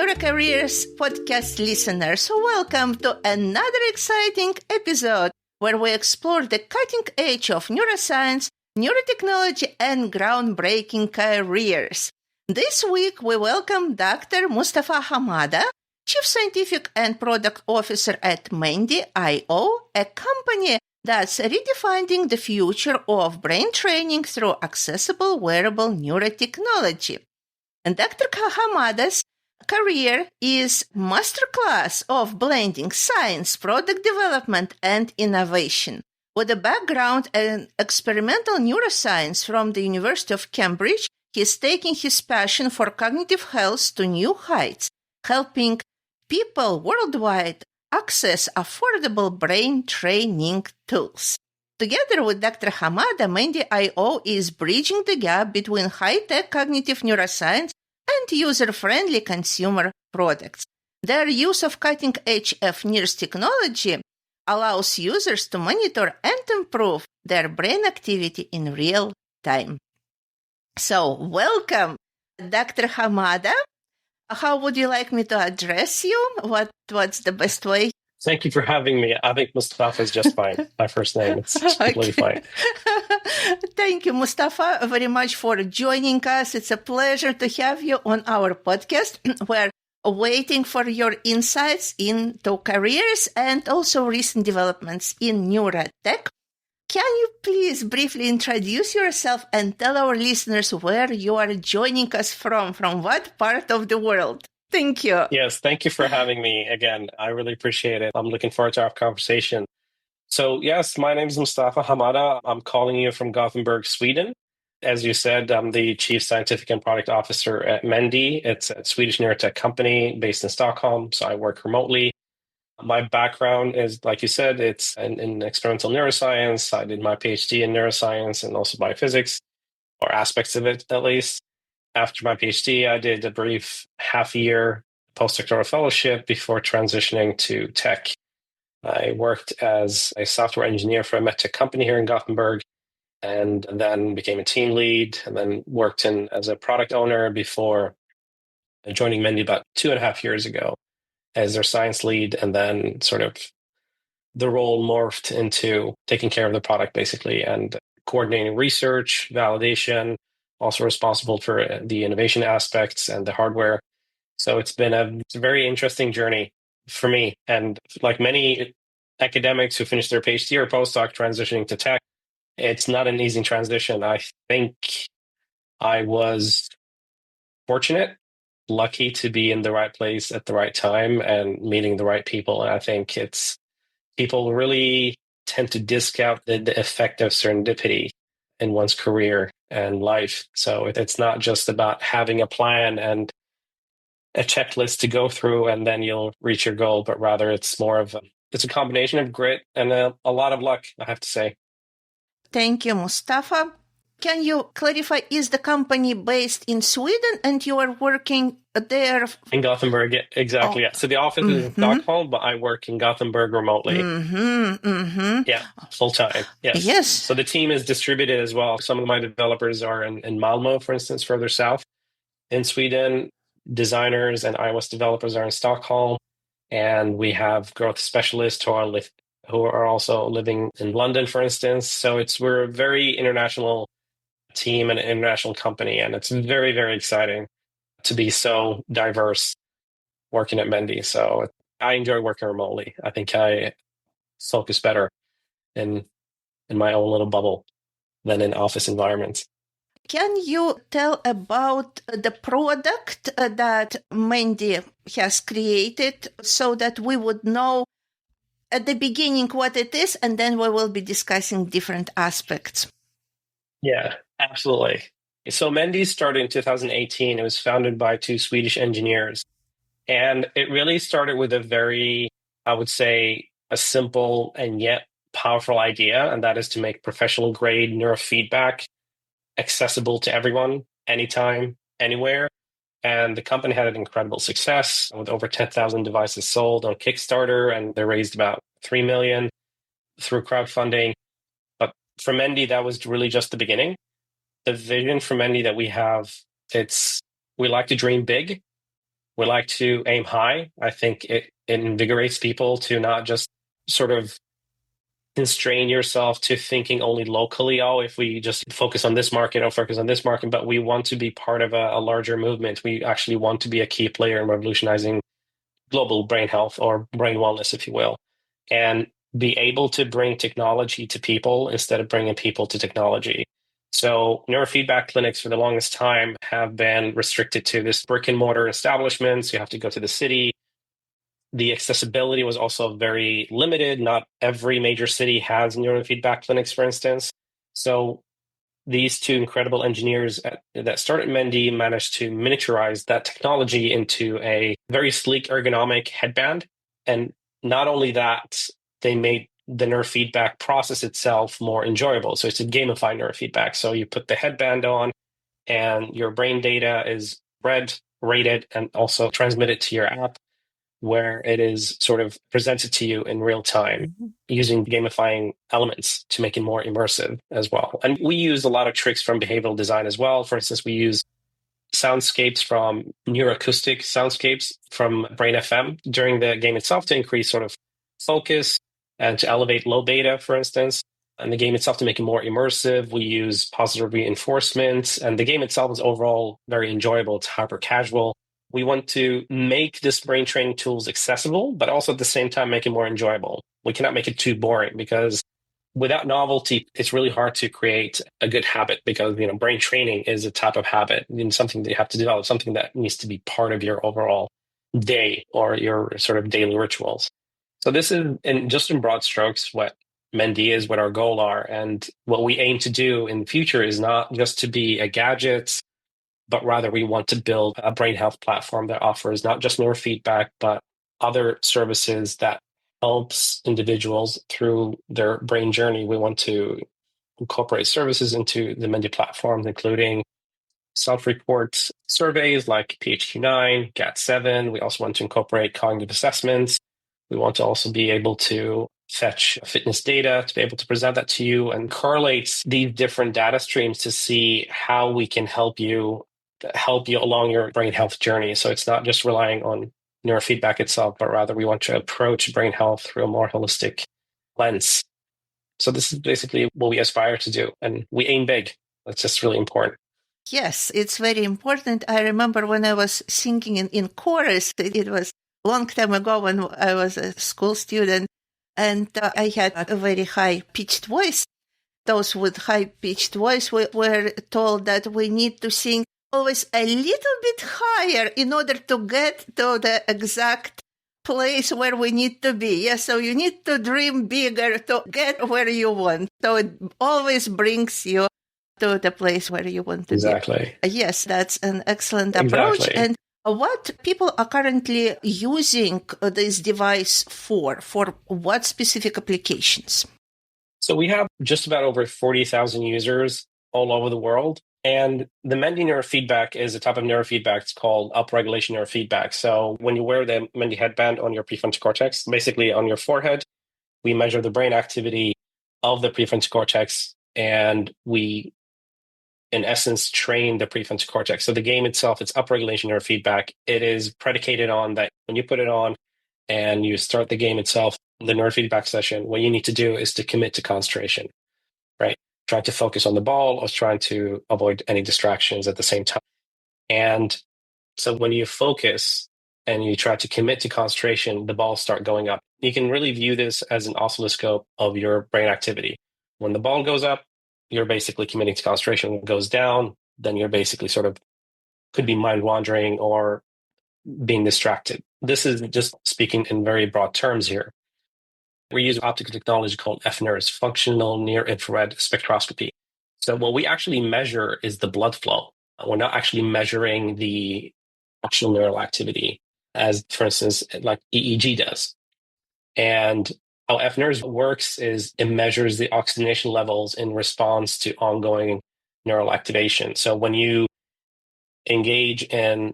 Neurocareers podcast listeners. So welcome to another exciting episode where we explore the cutting edge of neuroscience, neurotechnology, and groundbreaking careers. This week, we welcome Dr. Mustafa Hamada, Chief Scientific and Product Officer at Mendi IO, a company that's redefining the future of brain training through accessible wearable neurotechnology. And Dr. Hamada's career is masterclass of blending science, product development, and innovation. With a background in experimental neuroscience from the University of Cambridge, he's taking his passion for cognitive health to new heights, helping people worldwide access affordable brain training tools. Together with Dr. Hamada, Mendi IO is bridging the gap between high-tech cognitive neuroscience and user-friendly consumer products. Their use of cutting-edge FNIRS technology allows users to monitor and improve their brain activity in real time. So, welcome, Dr. Hamada. How would you like me to address you? What's the best way? Thank you for having me. I think Mustafa is just fine. My first name, it's completely fine. Thank you, Mustafa, very much for joining us. It's a pleasure to have you on our podcast. We're waiting for your insights into careers and also recent developments in Neurotech. Can you please briefly introduce yourself and tell our listeners where you are joining us from what part of the world? Thank you. Yes, thank you for having me again. I really appreciate it. I'm looking forward to our conversation. So yes, my name is Mustafa Hamada. I'm calling you from Gothenburg, Sweden. As you said, I'm the Chief Scientific and Product Officer at Mendi. It's a Swedish Neurotech company based in Stockholm, so I work remotely. My background is, like you said, it's in experimental neuroscience. I did my PhD in neuroscience and also biophysics, or aspects of it at least. After my PhD, I did a brief half-year postdoctoral fellowship before transitioning to tech. I worked as a software engineer for a medtech company here in Gothenburg, and then became a team lead, and then worked as a product owner before joining Mendi about 2.5 years ago as their science lead, and then sort of the role morphed into taking care of the product, basically, and coordinating research, validation, also responsible for the innovation aspects and the hardware. So it's been a very interesting journey for me. And like many academics who finish their PhD or postdoc transitioning to tech, it's not an easy transition. I think I was fortunate, lucky to be in the right place at the right time and meeting the right people. And I think people really tend to discount the effect of serendipity in one's career and life. So it's not just about having a plan and a checklist to go through and then you'll reach your goal, but rather it's more of it's a combination of grit and a lot of luck, I have to say. Thank you, Mustafa. Can you clarify, is the company based in Sweden and you are working there? In Gothenburg, exactly. Yeah. So the office is in Stockholm, but I work in Gothenburg remotely. Yeah, full time. Yes. So the team is distributed as well. Some of my developers are in Malmö, for instance, further south in Sweden. Designers and iOS developers are in Stockholm. And we have growth specialists who are also living in London, for instance. So we're a very international team and an international company, and it's very, very exciting to be so diverse working at Mendi. So I enjoy working remotely. I think I focus better in my own little bubble than in office environments. Can you tell about the product that Mendi has created so that we would know at the beginning what it is, and then we will be discussing different aspects? Yeah, absolutely. So Mendi started in 2018. It was founded by two Swedish engineers. And it really started with a very, I would say, a simple and yet powerful idea, and that is to make professional grade neurofeedback accessible to everyone, anytime, anywhere. And the company had an incredible success with over 10,000 devices sold on Kickstarter, and they raised about $3 million through crowdfunding. But for Mendi, that was really just the beginning. The vision for Mendi that we have, we like to dream big. We like to aim high. I think it invigorates people to not just sort of constrain yourself to thinking only locally. Oh, if we just focus on this market or focus on this market, but we want to be part of a larger movement. We actually want to be a key player in revolutionizing global brain health or brain wellness, if you will, and be able to bring technology to people instead of bringing people to technology. So neurofeedback clinics for the longest time have been restricted to this brick and mortar establishments. You have to go to the city. The accessibility was also very limited. Not every major city has neurofeedback clinics, for instance. So these two incredible engineers that started Mendi managed to miniaturize that technology into a very sleek ergonomic headband. And not only that, they made the neurofeedback process itself more enjoyable. So it's a gamified neurofeedback. So you put the headband on and your brain data is read, rated, and also transmitted to your app, where it is sort of presented to you in real time using gamifying elements to make it more immersive as well. And we use a lot of tricks from behavioral design as well. For instance, we use soundscapes from neuroacoustic soundscapes from Brain FM during the game itself to increase sort of focus and to elevate low beta, for instance. And the game itself to make it more immersive. We use positive reinforcement, and the game itself is overall very enjoyable. It's hyper casual. We want to make this brain training tools accessible, but also at the same time make it more enjoyable. We cannot make it too boring because without novelty, it's really hard to create a good habit because, brain training is a type of habit and something that you have to develop, something that needs to be part of your overall day or your sort of daily rituals. So this is, just in broad strokes, what Mendi is, what our goal are. And what we aim to do in the future is not just to be a gadget, but rather we want to build a brain health platform that offers not just neurofeedback, but other services that helps individuals through their brain journey. We want to incorporate services into the Mendi platform, including self-report surveys like PHQ-9, GAT-7. We also want to incorporate cognitive assessments. We want to also be able to fetch fitness data to be able to present that to you and correlate these different data streams to see how we can help you along your brain health journey. So it's not just relying on neurofeedback itself, but rather we want to approach brain health through a more holistic lens. So this is basically what we aspire to do, and we aim big. That's just really important. Yes, it's very important. I remember when I was singing in chorus, it was a long time ago when I was a school student, and I had a very high-pitched voice. Those with high-pitched voice were told that we need to sing always a little bit higher in order to get to the exact place where we need to be. Yes, so you need to dream bigger to get where you want. So it always brings you to the place where you want to Exactly. be. Yes, that's an excellent approach. Exactly. And what people are currently using this device for what specific applications? So we have just about over 40,000 users all over the world. And the Mendi neurofeedback is a type of neurofeedback. It's called upregulation neurofeedback. So when you wear the Mendi headband on your prefrontal cortex, basically on your forehead, we measure the brain activity of the prefrontal cortex, and we, in essence, train the prefrontal cortex. So the game itself, it's upregulation neurofeedback. It is predicated on that when you put it on and you start the game itself, the neurofeedback session, what you need to do is to commit to concentration, right? Trying to focus on the ball or trying to avoid any distractions at the same time. And so when you focus and you try to commit to concentration, the balls start going up. You can really view this as an oscilloscope of your brain activity. When the ball goes up, you're basically committing to concentration. When it goes down, then you're basically sort of could be mind wandering or being distracted. This is just speaking in very broad terms here. We use optical technology called FNIRS, functional near-infrared spectroscopy. So what we actually measure is the blood flow. We're not actually measuring the actual neural activity as, for instance, like EEG does. And how FNIRS works is it measures the oxygenation levels in response to ongoing neural activation. So when you engage in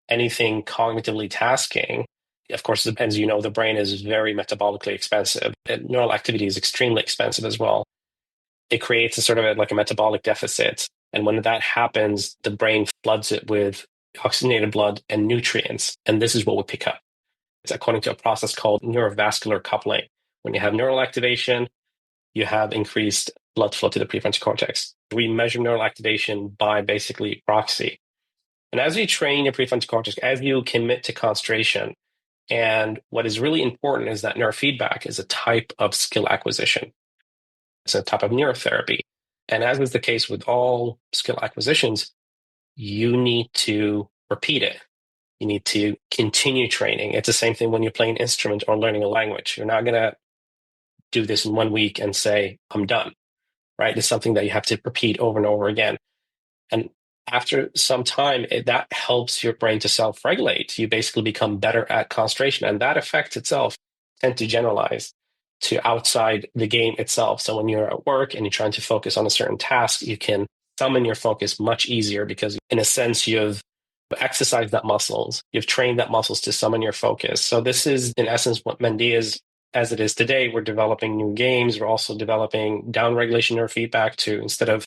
anything cognitively tasking, of course, as you know, the brain is very metabolically expensive. And neural activity is extremely expensive as well. It creates a sort of like a metabolic deficit. And when that happens, the brain floods it with oxygenated blood, and nutrients. And this is what we pick up. It's according to a process called neurovascular coupling. When you have neural activation, you have increased blood flow to the prefrontal cortex. We measure neural activation by basically proxy. And as you train your prefrontal cortex, as you commit to concentration, and what is really important is that neurofeedback is a type of skill acquisition. It's a type of neurotherapy. And as is the case with all skill acquisitions, you need to repeat it. You need to continue training. It's the same thing when you're playing an instrument or learning a language. You're not going to do this in 1 week and say, I'm done, right? It's something that you have to repeat over and over again. And after some time, that helps your brain to self-regulate. You basically become better at concentration. And that effect itself tends to generalize to outside the game itself. So when you're at work and you're trying to focus on a certain task, you can summon your focus much easier because in a sense, you've exercised that muscles. You've trained that muscles to summon your focus. So this is in essence what Mendi is as it is today. We're developing new games. We're also developing downregulation neurofeedback to instead of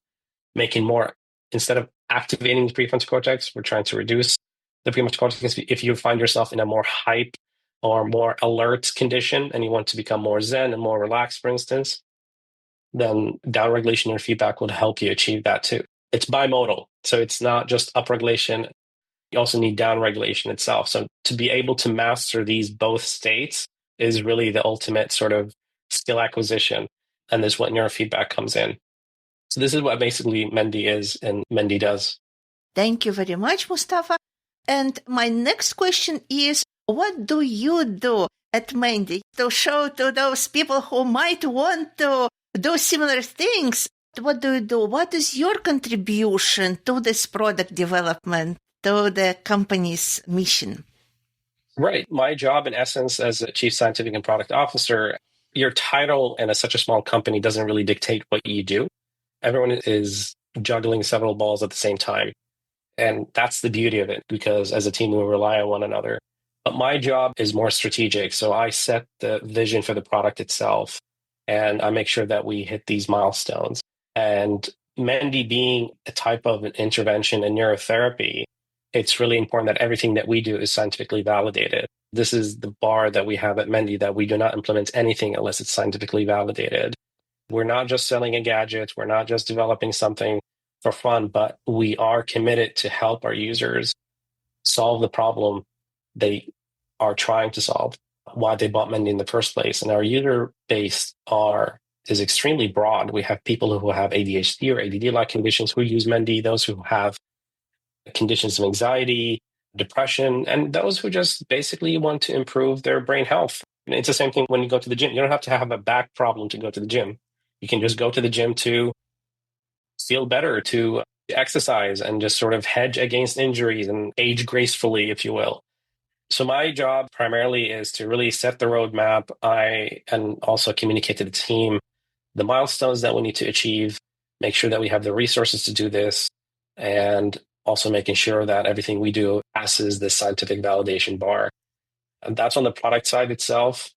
activating the prefrontal cortex, we're trying to reduce the prefrontal cortex. If you find yourself in a more hype or more alert condition and you want to become more zen and more relaxed, for instance, then downregulation neurofeedback will help you achieve that too. It's bimodal. So it's not just upregulation. You also need downregulation itself. So to be able to master these both states is really the ultimate sort of skill acquisition. And this is what neurofeedback comes in. So this is what basically Mendi is and Mendi does. Thank you very much, Mustafa. And my next question is, what do you do at Mendi to show to those people who might want to do similar things? What do you do? What is your contribution to this product development, to the company's mission? Right. My job, in essence, as a chief scientific and product officer, your title in such a small company doesn't really dictate what you do. Everyone is juggling several balls at the same time. And that's the beauty of it, because as a team, we rely on one another. But my job is more strategic. So I set the vision for the product itself, and I make sure that we hit these milestones. And Mendi being a type of an intervention in neurotherapy, it's really important that everything that we do is scientifically validated. This is the bar that we have at Mendi, that we do not implement anything unless it's scientifically validated. We're not just selling a gadget. We're not just developing something for fun, but we are committed to help our users solve the problem they are trying to solve, why they bought Mendi in the first place. And our user base is extremely broad. We have people who have ADHD or ADD-like conditions who use Mendi, those who have conditions of anxiety, depression, and those who just basically want to improve their brain health. And it's the same thing when you go to the gym. You don't have to have a back problem to go to the gym. You can just go to the gym to feel better, to exercise, and just sort of hedge against injuries and age gracefully, if you will. So my job primarily is to really set the roadmap. And also communicate to the team the milestones that we need to achieve, make sure that we have the resources to do this, and also making sure that everything we do passes the scientific validation bar. And that's on the product side itself.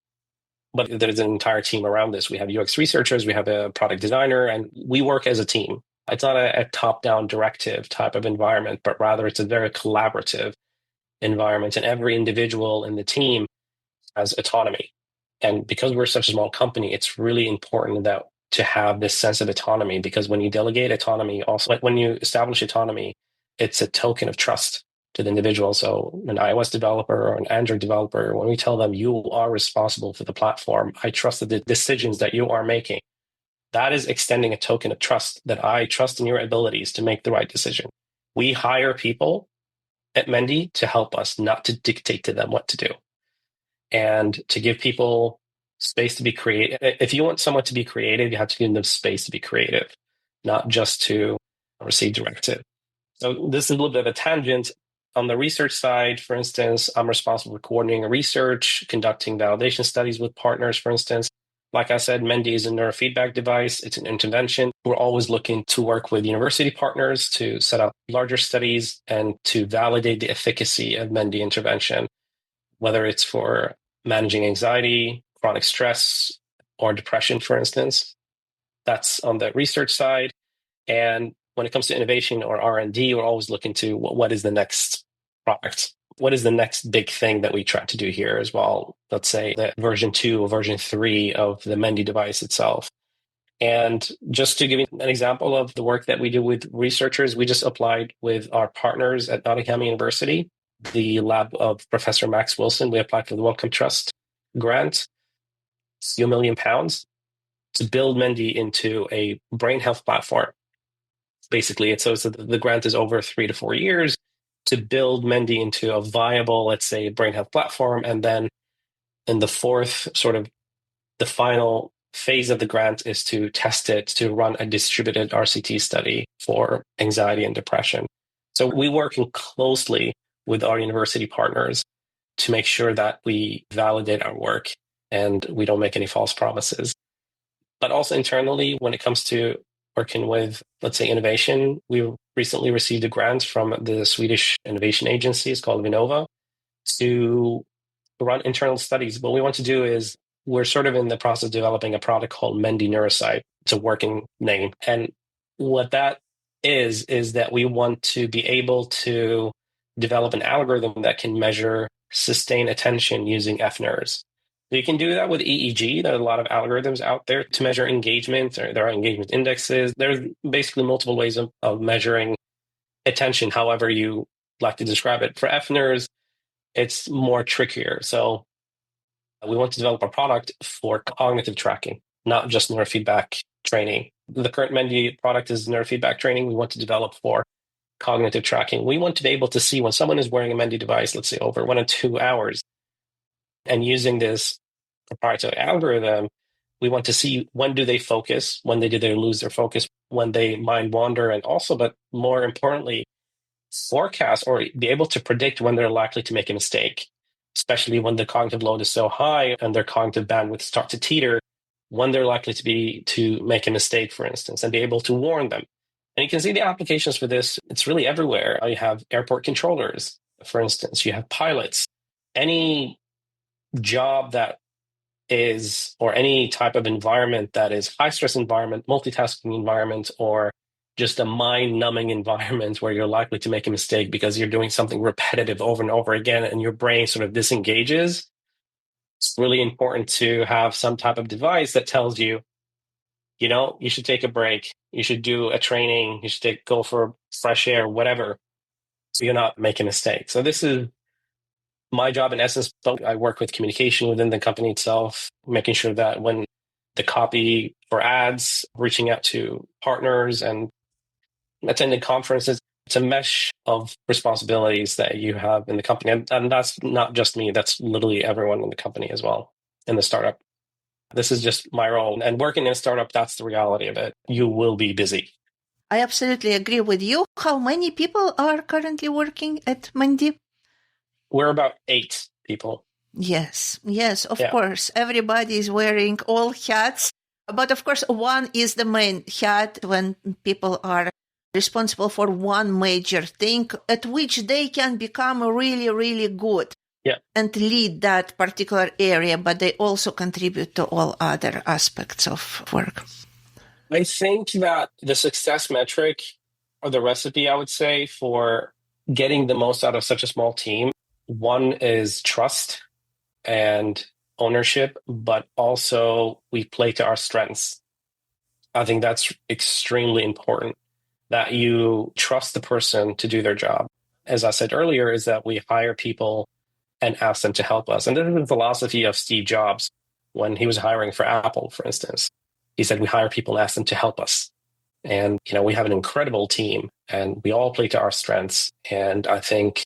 But there's an entire team around this. We have UX researchers, we have a product designer, and we work as a team. It's not a top-down directive type of environment, but rather it's a very collaborative environment. And every individual in the team has autonomy. And because we're such a small company, it's really important to have this sense of autonomy, because when you delegate autonomy, also when you establish autonomy, it's a token of trust to the individual. So an iOS developer or an Android developer, when we tell them you are responsible for the platform, I trust the decisions that you are making. That is extending a token of trust, that I trust in your abilities to make the right decision. We hire people at Mendi to help us, not to dictate to them what to do. And to give people space to be creative. If you want someone to be creative, you have to give them space to be creative, not just to receive directive. So this is a little bit of a tangent. On the research side, for instance, I'm responsible for coordinating research, conducting validation studies with partners, for instance. Like I said, Mendi is a neurofeedback device. It's an intervention. We're always looking to work with university partners to set up larger studies and to validate the efficacy of Mendi intervention, whether it's for managing anxiety, chronic stress, or depression, for instance. That's on the research side. And when it comes to innovation or R&D, we're always looking to what is the next product. What is the next big thing that we try to do here as well? Let's say that version 2 or version 3 of the Mendi device itself. And just to give you an example of the work that we do with researchers, we just applied with our partners at Nottingham University, the lab of Professor Max Wilson. We applied for the Wellcome Trust grant, a few £1 million, to build Mendi into a brain health platform. Basically, so the grant is over 3 to 4 years to build Mendi into a viable, let's say, brain health platform. And then in the fourth, sort of the final phase of the grant is to test it to run a distributed RCT study for anxiety and depression. So we work closely with our university partners to make sure that we validate our work and we don't make any false promises. But also internally, when it comes to working with, let's say, innovation, we recently received a grant from the Swedish innovation agency, it's called Vinnova, to run internal studies. What we want to do is we're sort of in the process of developing a product called Mendi Neuroscience. It's a working name. And what that is that we want to be able to develop an algorithm that can measure sustained attention using FNIRS. You can do that with EEG. There are a lot of algorithms out there to measure engagement. There are engagement indexes. There's basically multiple ways of measuring attention, however you like to describe it. For FNIRS, it's more trickier. So we want to develop a product for cognitive tracking, not just neurofeedback training. The current Mendi product is neurofeedback training. We want to develop for cognitive tracking. We want to be able to see when someone is wearing a Mendi device, let's say over 1 or 2 hours, and using this proprietary algorithm, we want to see when do they focus, when do they lose their focus, when they mind wander, and also, but more importantly, forecast or be able to predict when they're likely to make a mistake, especially when the cognitive load is so high and their cognitive bandwidth start to teeter, when they're likely to make a mistake, for instance, and be able to warn them. And you can see the applications for this. It's really everywhere. You have airport controllers, for instance. You have pilots. Any job that is, or any type of environment that is high stress environment, multitasking environment, or just a mind-numbing environment where you're likely to make a mistake because you're doing something repetitive over and over again and your brain sort of disengages, it's really important to have some type of device that tells you, you should take a break, you should do a training, you should go for fresh air, whatever, so you're not making a mistake. So this is my job in essence. I work with communication within the company itself, making sure that when the copy for ads, reaching out to partners and attending conferences, it's a mesh of responsibilities that you have in the company. And that's not just me, that's literally everyone in the company as well, in the startup. This is just my role. And working in a startup, that's the reality of it. You will be busy. I absolutely agree with you. How many people are currently working at Mendi? We're about 8 people. Yes, of course. Everybody is wearing all hats. But of course, one is the main hat when people are responsible for one major thing at which they can become really, really good and lead that particular area, but they also contribute to all other aspects of work. I think that the success metric or the recipe, I would say, for getting the most out of such a small team, one is trust and ownership, but also we play to our strengths. I think that's extremely important, that you trust the person to do their job. As I said earlier, is that we hire people and ask them to help us. And this is the philosophy of Steve Jobs when he was hiring for Apple, for instance. He said, we hire people and ask them to help us. And, we have an incredible team and we all play to our strengths. And I think,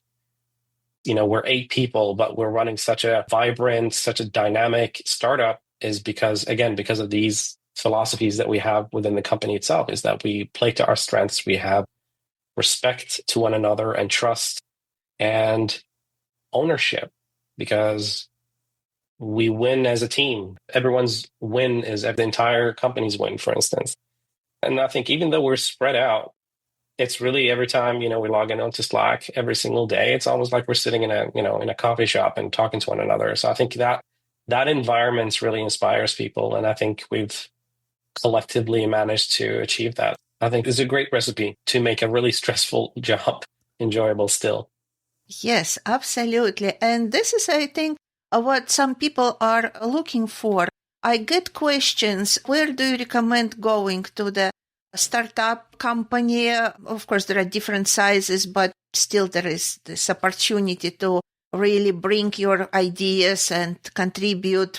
we're 8 people, but we're running such a vibrant, such a dynamic startup is because of these philosophies that we have within the company itself, is that we play to our strengths. We have respect to one another and trust and ownership, because we win as a team. Everyone's win is the entire company's win, for instance. And I think even though we're spread out, it's really every time, we log in onto Slack every single day, it's almost like we're sitting in a coffee shop and talking to one another. So I think that environment really inspires people. And I think we've collectively managed to achieve that. I think it's a great recipe to make a really stressful job enjoyable still. Yes, absolutely. And this is, I think, what some people are looking for. I get questions, where do you recommend going to the startup company? Of course, there are different sizes, but still there is this opportunity to really bring your ideas and contribute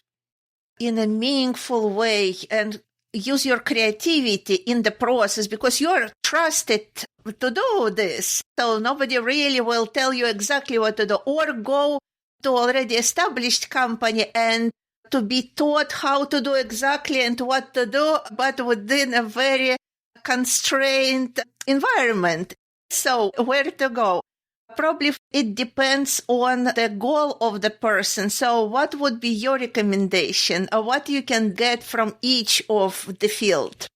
in a meaningful way and use your creativity in the process because you're trusted to do this. So nobody really will tell you exactly what to do, or go to already established company and to be taught how to do exactly and what to do, but within a very constrained environment. So where to go? Probably it depends on the goal of the person. So what would be your recommendation, or what you can get from each of the field,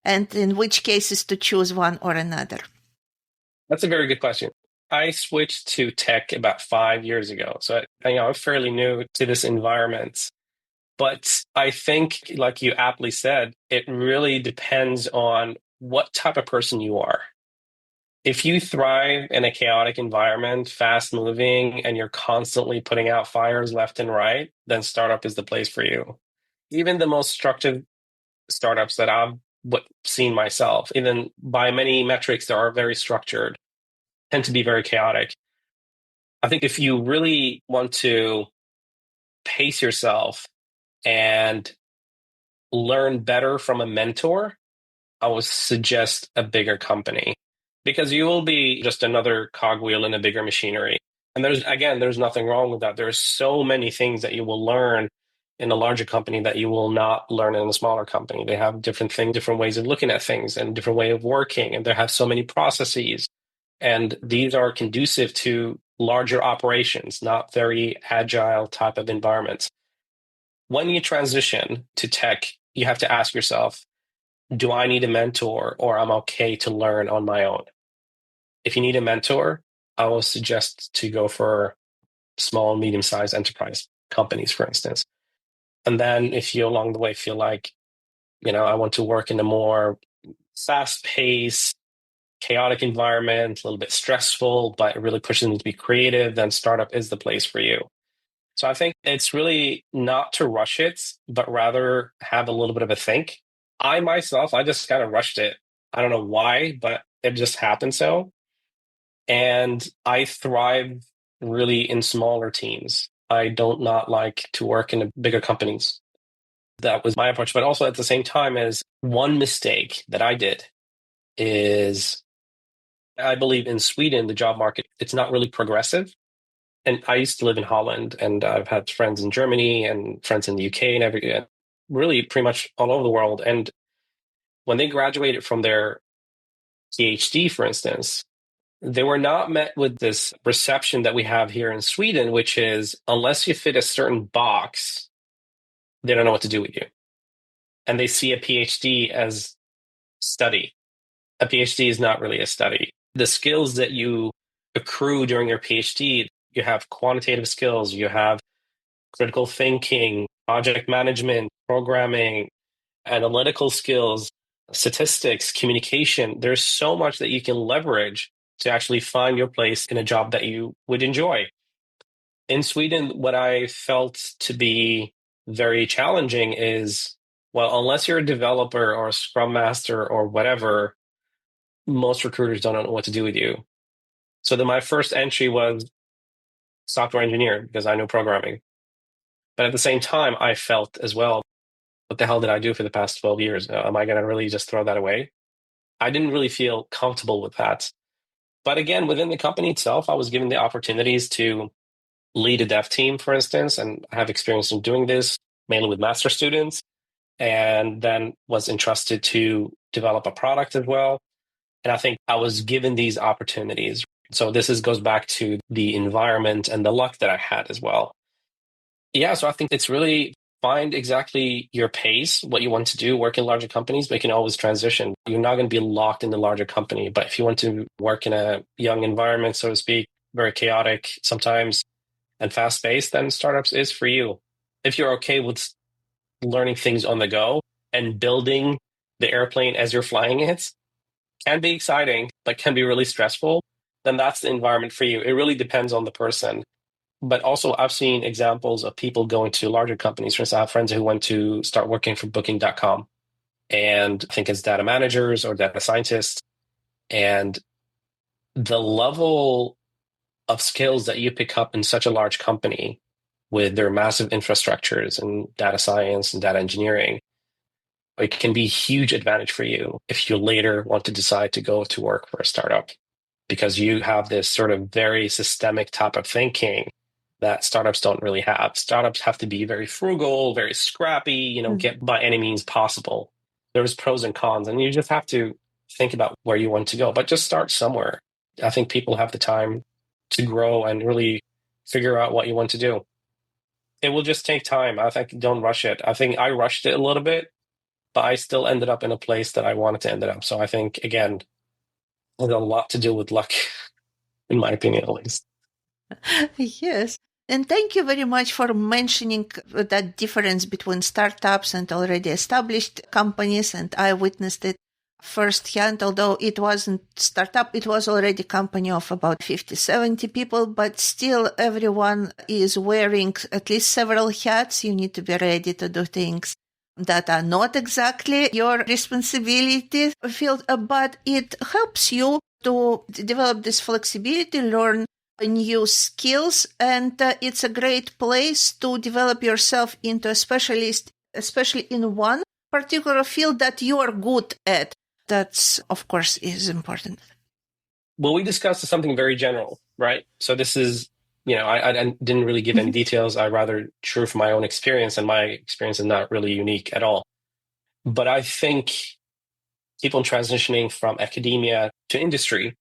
and in which cases to choose one or another? That's a very good question. I switched to tech about 5 years ago. So I'm fairly new to this environment. But I think, like you aptly said, it really depends on what type of person you are. If you thrive in a chaotic environment, fast moving, and you're constantly putting out fires left and right, then startup is the place for you. Even the most structured startups that I've seen myself, even by many metrics that are very structured, tend to be very chaotic. I think if you really want to pace yourself and learn better from a mentor, I would suggest a bigger company because you will be just another cogwheel in a bigger machinery. And there's nothing wrong with that. There's so many things that you will learn in a larger company that you will not learn in a smaller company. They have different things, different ways of looking at things and different way of working. And they have so many processes. And these are conducive to larger operations, not very agile type of environments. When you transition to tech, you have to ask yourself, do I need a mentor or I'm okay to learn on my own? If you need a mentor, I will suggest to go for small, medium-sized enterprise companies, for instance. And then if you along the way feel like, I want to work in a more fast-paced, chaotic environment, a little bit stressful, but it really pushes me to be creative, then startup is the place for you. So I think it's really not to rush it, but rather have a little bit of a think. I just kind of rushed it. I don't know why, but it just happened so. And I thrive really in smaller teams. I don't not like to work in bigger companies. That was my approach. But also at the same time, as one mistake that I did is I believe in Sweden, the job market, it's not really progressive. And I used to live in Holland, and I've had friends in Germany and friends in the UK and really pretty much all over the world. And when they graduated from their PhD, for instance, they were not met with this reception that we have here in Sweden, which is unless you fit a certain box, they don't know what to do with you. And they see a PhD as study. A PhD is not really a study. The skills that you accrue during your PhD, you have quantitative skills, you have critical thinking, project management, programming, analytical skills, statistics, communication. There's so much that you can leverage to actually find your place in a job that you would enjoy. In Sweden, what I felt to be very challenging is, well, unless you're a developer or a scrum master or whatever, most recruiters don't know what to do with you. So then my first entry was software engineer because I know programming. But at the same time, I felt as well, what the hell did I do for the past 12 years? Am I going to really just throw that away? I didn't really feel comfortable with that. But again, within the company itself, I was given the opportunities to lead a dev team, for instance, and I have experience in doing this mainly with master students, and then was entrusted to develop a product as well. And I think I was given these opportunities. So goes back to the environment and the luck that I had as well. Yeah, so I think it's really find exactly your pace, what you want to do, work in larger companies, but you can always transition. You're not going to be locked in the larger company. But if you want to work in a young environment, so to speak, very chaotic sometimes and fast paced, then startups is for you. If you're okay with learning things on the go and building the airplane as you're flying it, can be exciting, but can be really stressful. then that's the environment for you. It really depends on the person. But also, I've seen examples of people going to larger companies. For instance, I have friends who went to start working for Booking.com, and I think as data managers or data scientists. And the level of skills that you pick up in such a large company with their massive infrastructures and data science and data engineering, it can be a huge advantage for you if you later want to decide to go to work for a startup, because you have this sort of very systemic type of thinking that startups don't really have. Startups have to be very frugal, very scrappy, get by any means possible. There's pros and cons, and you just have to think about where you want to go, but just start somewhere. I think people have the time to grow and really figure out what you want to do. It will just take time. I think don't rush it. I think I rushed it a little bit, but I still ended up in a place that I wanted to end up. So I think, again, there's a lot to do with luck, in my opinion, at least. Yes. And thank you very much for mentioning that difference between startups and already established companies. And I witnessed it firsthand, although it wasn't startup, it was already a company of about 50, 70 people, but still everyone is wearing at least several hats. You need to be ready to do things that are not exactly your responsibility field, but it helps you to develop this flexibility, learn new skills, and it's a great place to develop yourself into a specialist, especially in one particular field that you are good at. That's, of course, is important. Well, we discussed something very general, right? So this is, I didn't really give any details. I rather drew from my own experience, and my experience is not really unique at all. But I think people transitioning from academia to industry,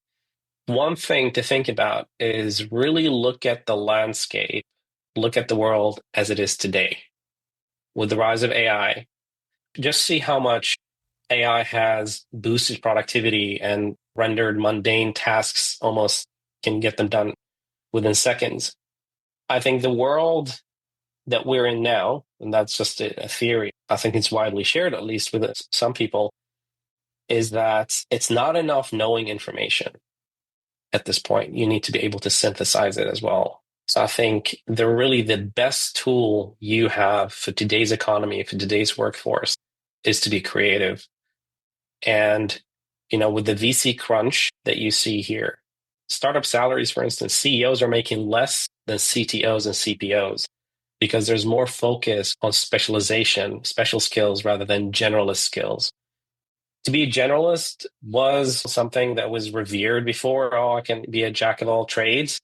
one thing to think about is really look at the landscape, look at the world as it is today. With the rise of AI, just see how much AI has boosted productivity and rendered mundane tasks almost can get them done within seconds. I think the world that we're in now, and that's just a theory, I think it's widely shared, at least with some people, is that it's not enough knowing information at this point. You need to be able to synthesize it as well. So I think the best tool you have for today's economy, for today's workforce, is to be creative. And, with the VC crunch that you see here, startup salaries, for instance, CEOs are making less than CTOs and CPOs because there's more focus on specialization, special skills, rather than generalist skills. To be a generalist was something that was revered before. Oh, I can be a jack of all trades.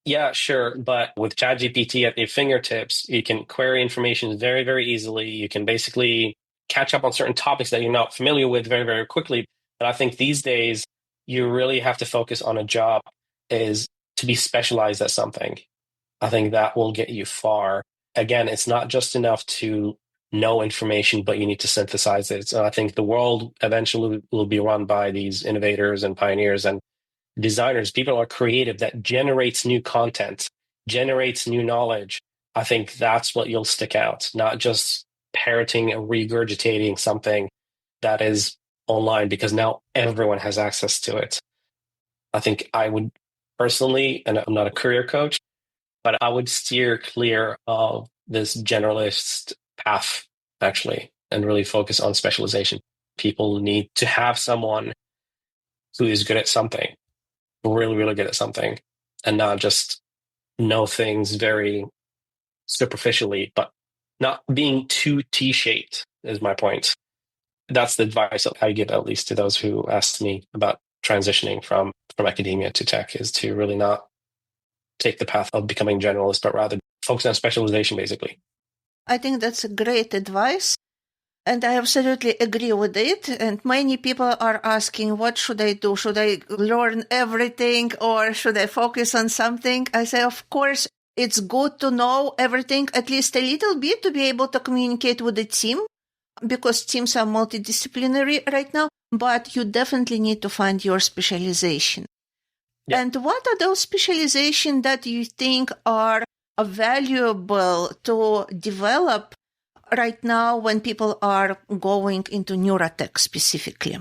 Yeah, sure. But with ChatGPT at your fingertips, you can query information very, very easily. You can basically catch up on certain topics that you're not familiar with very, very quickly. But I think these days, you really have to focus on a job is to be specialized at something. I think that will get you far. Again, it's not just enough to know information, but you need to synthesize it. So I think the world eventually will be run by these innovators and pioneers and designers. People are creative that generates new content, generates new knowledge. I think that's what you'll stick out, not just parroting and regurgitating something that is online, because now everyone has access to it. I think I would personally, and I'm not a career coach, but I would steer clear of this generalist path, actually, and really focus on specialization. People need to have someone who is good at something, really, really good at something, and not just know things very superficially, but not being too T-shaped is my point. That's the advice I give, at least to those who ask me about transitioning from academia to tech, is to really not take the path of becoming generalist, but rather focus on specialization, basically. I think that's a great advice. And I absolutely agree with it. And many people are asking, what should I do? Should I learn everything or should I focus on something? I say, of course, it's good to know everything, at least a little bit, to be able to communicate with the team, because teams are multidisciplinary right now, but you definitely need to find your specialization. Yeah. And what are those specializations that you think are valuable to develop right now when people are going into neurotech specifically?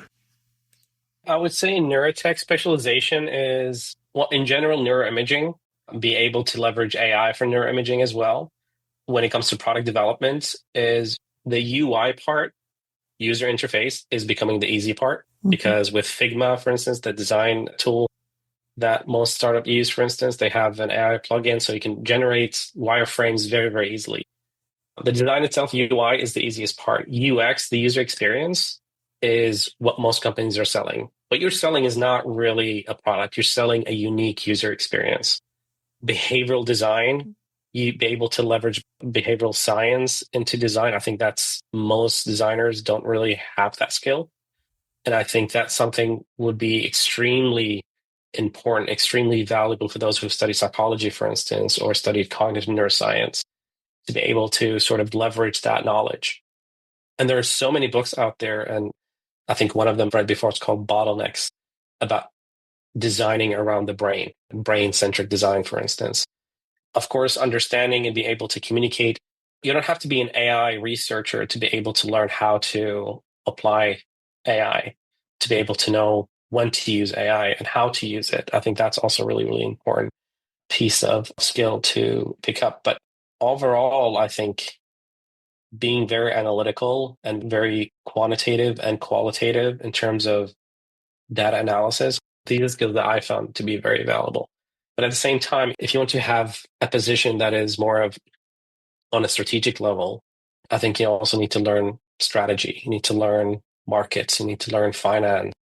I would say neurotech specialization is Well, in general, neuroimaging, be able to leverage AI for neuroimaging as well when it comes to product development is the UI part, user interface, is becoming the easy part. Because with Figma, for instance, the design tool that most startups use, for instance, they have an AI plugin so you can generate wireframes very, very easily. The design itself, UI, is the easiest part. UX, the user experience, is what most companies are selling. What you're selling is not really a product. You're selling a unique user experience. Behavioral design, you be able to leverage behavioral science into design. I think that's most designers don't really have that skill. And I think that's something would be extremely important, extremely valuable for those who've studied psychology, for instance, or studied cognitive neuroscience, to be able to sort of leverage that knowledge. And there are so many books out there, and I think one of them read before, it's called Bottlenecks, about designing around the brain-centric design, for instance. Of course, understanding and being able to communicate. You don't have to be an AI researcher to be able to learn how to apply AI, to be able to know when to use AI and how to use it. I think that's also really, really important piece of skill to pick up. But overall, I think being very analytical and very quantitative and qualitative in terms of data analysis, these are skills that I found to be very valuable. But at the same time, if you want to have a position that is more of on a strategic level, I think you also need to learn strategy. You need to learn markets. You need to learn finance.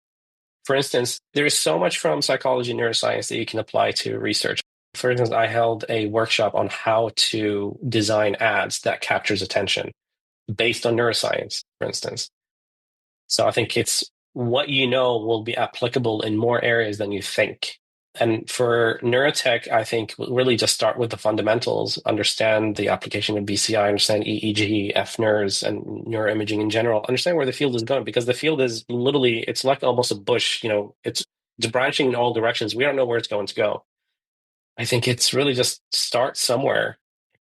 For instance, there is so much from psychology and neuroscience that you can apply to research. For instance, I held a workshop on how to design ads that captures attention based on neuroscience, for instance. So I think it's what you know will be applicable in more areas than you think. And for neurotech, I think really just start with the fundamentals, understand the application of BCI, understand EEG, FNERS, and neuroimaging in general, understand where the field is going, because the field is literally, it's like almost a bush, it's branching in all directions. We don't know where it's going to go. I think it's really just start somewhere.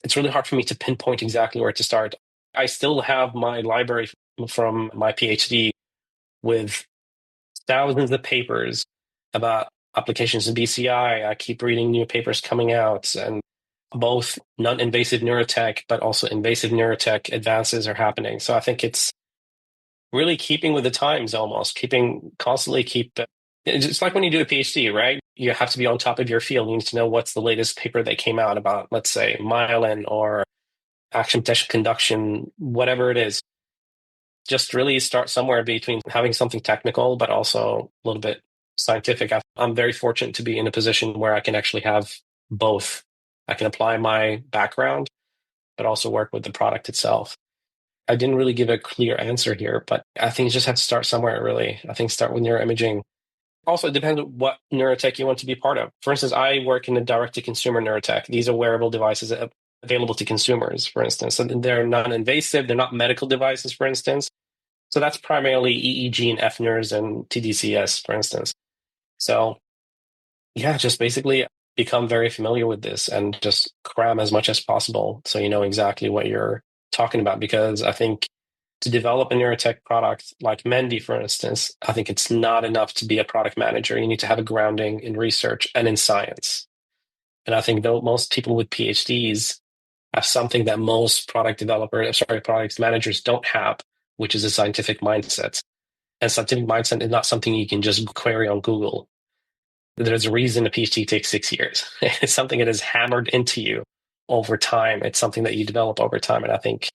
It's really hard for me to pinpoint exactly where to start. I still have my library from my PhD with thousands of papers about applications in BCI. I keep reading new papers coming out, and both non-invasive neurotech, but also invasive neurotech advances are happening. So I think it's really keeping with the times almost, it's like when you do a PhD, right? You have to be on top of your field. You need to know what's the latest paper that came out about, let's say, myelin or action potential conduction, whatever it is. Just really start somewhere between having something technical, but also a little bit scientific. I'm very fortunate to be in a position where I can actually have both. I can apply my background, but also work with the product itself. I didn't really give a clear answer here, but I think you just have to start somewhere, really. I think start with neuroimaging. Also, it depends on what neurotech you want to be part of. For instance, I work in the direct-to-consumer neurotech. These are wearable devices available to consumers, for instance. And they're non-invasive. They're not medical devices, for instance. So that's primarily EEG and FNERS and TDCS, for instance. So yeah, just basically become very familiar with this and just cram as much as possible so you know exactly what you're talking about. Because I think to develop a neurotech product like Mendi, for instance, I think it's not enough to be a product manager. You need to have a grounding in research and in science. And I think most people with PhDs have something that most product managers don't have, which is a scientific mindset. And scientific mindset is not something you can just query on Google. There's a reason a PhD takes 6 years. It's something that is hammered into you over time. It's something that you develop over time. And I think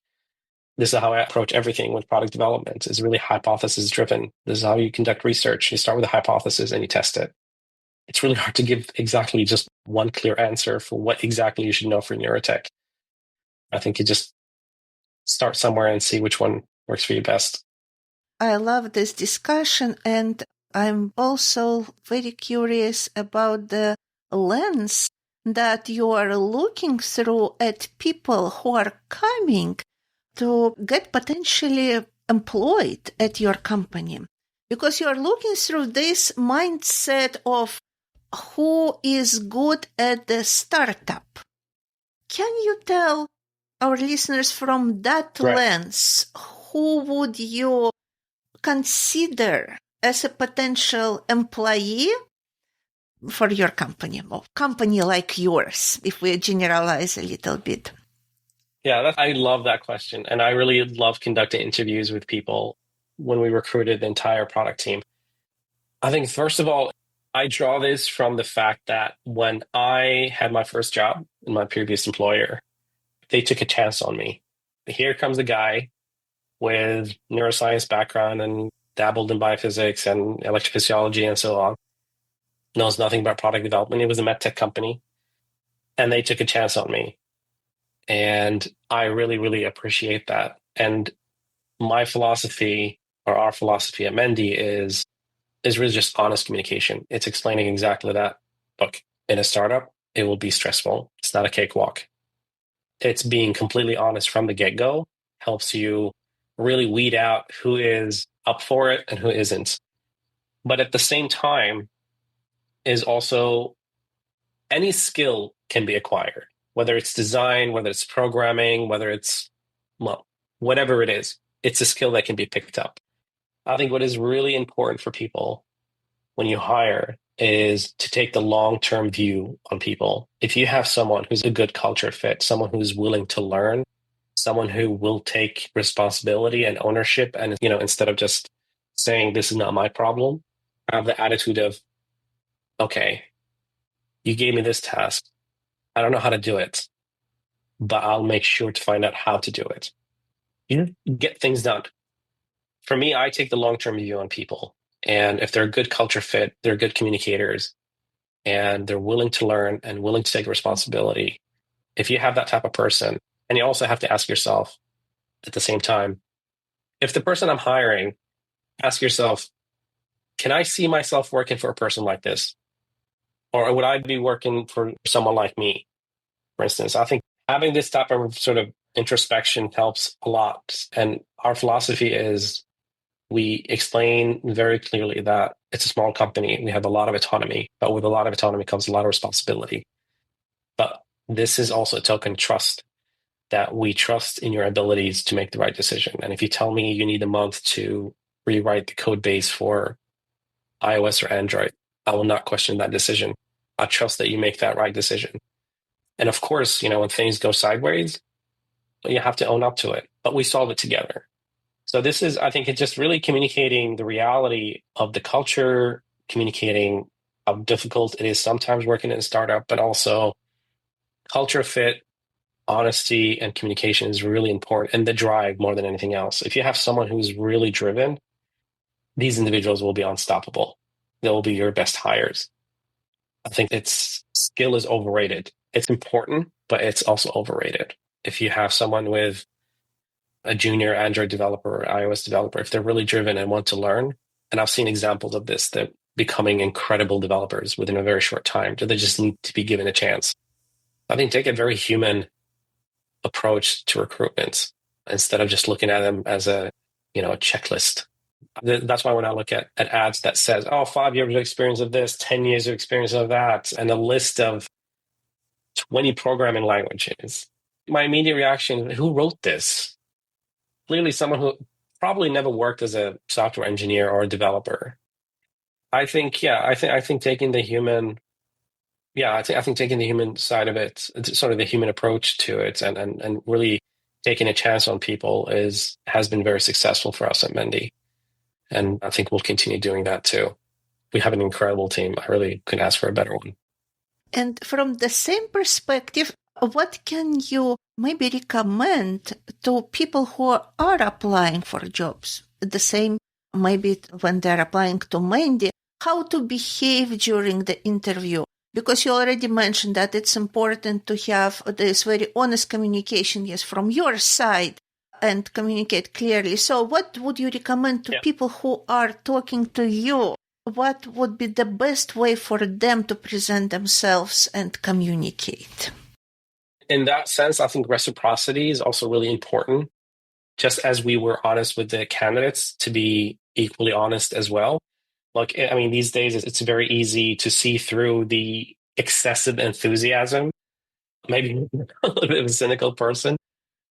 this is how I approach everything with product development, is really hypothesis driven. This is how you conduct research. You start with a hypothesis and you test it. It's really hard to give exactly just one clear answer for what exactly you should know for neurotech. I think you just start somewhere and see which one works for you best. I love this discussion, and I'm also very curious about the lens that you are looking through at people who are coming to get potentially employed at your company. Because you are looking through this mindset of who is good at the startup. Can you tell our listeners from that lens, who would you consider as a potential employee for your company, or company like yours, if we generalize a little bit? Yeah, I love that question. And I really love conducting interviews with people when we recruited the entire product team. I think, first of all, I draw this from the fact that when I had my first job in my previous employer, they took a chance on me. Here comes a guy with neuroscience background and dabbled in biophysics and electrophysiology and so on, knows nothing about product development. It was a medtech company, and they took a chance on me. And I really, really appreciate that. And my philosophy, or our philosophy at Mendi, is really just honest communication. It's explaining exactly that. Look, in a startup, it will be stressful. It's not a cakewalk. It's being completely honest from the get-go helps you really weed out who is up for it and who isn't. But at the same time, is also any skill can be acquired, whether it's design, whether it's programming, whether it's, well, whatever it is, it's a skill that can be picked up. I think what is really important for people when you hire is to take the long-term view on people. If you have someone who's a good culture fit, someone who's willing to learn, someone who will take responsibility and ownership, and instead of just saying this is not my problem, have the attitude of, okay, you gave me this task. I don't know how to do it, but I'll make sure to find out how to do it. You get things done. For me, I take the long-term view on people. And if they're a good culture fit, they're good communicators, and they're willing to learn and willing to take responsibility. If you have that type of person, and you also have to ask yourself at the same time, if the person I'm hiring, ask yourself, can I see myself working for a person like this? Or would I be working for someone like me? For instance, I think having this type of sort of introspection helps a lot. And our philosophy is we explain very clearly that it's a small company. We have a lot of autonomy, but with a lot of autonomy comes a lot of responsibility. But this is also a token of trust, that we trust in your abilities to make the right decision. And if you tell me you need a month to rewrite the code base for iOS or Android, I will not question that decision. I trust that you make that right decision. And of course, when things go sideways, you have to own up to it, but we solve it together. So this is, I think, it's just really communicating the reality of the culture, communicating how difficult it is sometimes working in a startup, but also culture fit, honesty, and communication is really important, and the drive more than anything else. If you have someone who's really driven, these individuals will be unstoppable. They will be your best hires. I think skill is overrated. It's important, but it's also overrated. If you have someone with a junior Android developer or iOS developer, if they're really driven and want to learn, and I've seen examples of this, they're becoming incredible developers within a very short time. They just need to be given a chance. I think take a very human approach to recruitment instead of just looking at them as a checklist. That's why when I look at ads that says, 5 years of experience of this, 10 years of experience of that, and a list of 20 programming languages, my immediate reaction, who wrote this? Clearly someone who probably never worked as a software engineer or a developer. I think taking the human, I think taking the human side of it, sort of the human approach to it, and really taking a chance on people has been very successful for us at Mendi. And I think we'll continue doing that too. We have an incredible team. I really couldn't ask for a better one. And from the same perspective, what can you maybe recommend to people who are applying for jobs? The same, maybe when they're applying to Mendi, how to behave during the interview? Because you already mentioned that it's important to have this very honest communication, yes, from your side, and communicate clearly. So what would you recommend to people who are talking to you? What would be the best way for them to present themselves and communicate? In that sense, I think reciprocity is also really important. Just as we were honest with the candidates, to be equally honest as well. Look, I mean, these days it's very easy to see through the excessive enthusiasm. Maybe a little bit of a cynical person,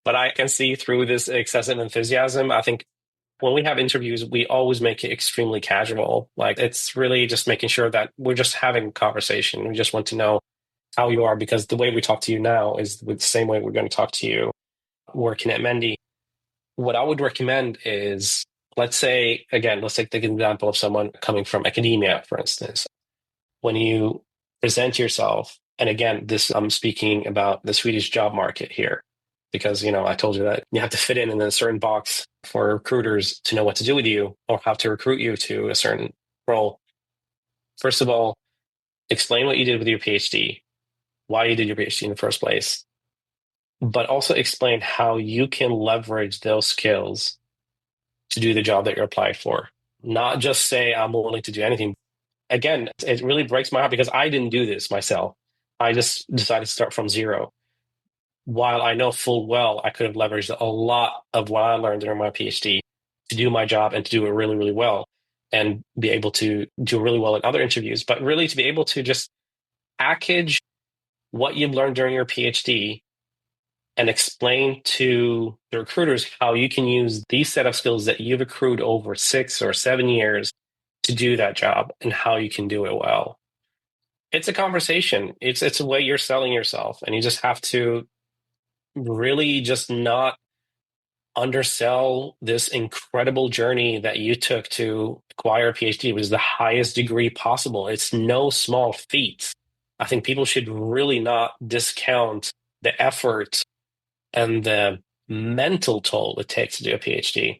but I can see through this excessive enthusiasm. I think when we have interviews, we always make it extremely casual. Like it's really just making sure that we're just having a conversation. We just want to know how you are, because the way we talk to you now is the same way we're going to talk to you working at Mendi. What I would recommend is, let's say, again, let's take the example of someone coming from academia, for instance. When you present yourself, and again, this I'm speaking about the Swedish job market here, because I told you that you have to fit in a certain box for recruiters to know what to do with you or how to recruit you to a certain role. First of all, explain what you did with your PhD, why you did your PhD in the first place, but also explain how you can leverage those skills to do the job that you're applied for. Not just say, I'm willing to do anything. Again, it really breaks my heart because I didn't do this myself. I just decided to start from zero. While I know full well I could have leveraged a lot of what I learned during my PhD to do my job and to do it really, really well and be able to do really well in other interviews, but really to be able to just package what you've learned during your PhD and explain to the recruiters how you can use these set of skills that you've accrued over 6 or 7 years to do that job and how you can do it well. It's a conversation. It's a way you're selling yourself, and you just have to really just not undersell this incredible journey that you took to acquire a PhD. It was the highest degree possible. It's no small feat. I think people should really not discount the effort and the mental toll it takes to do a PhD,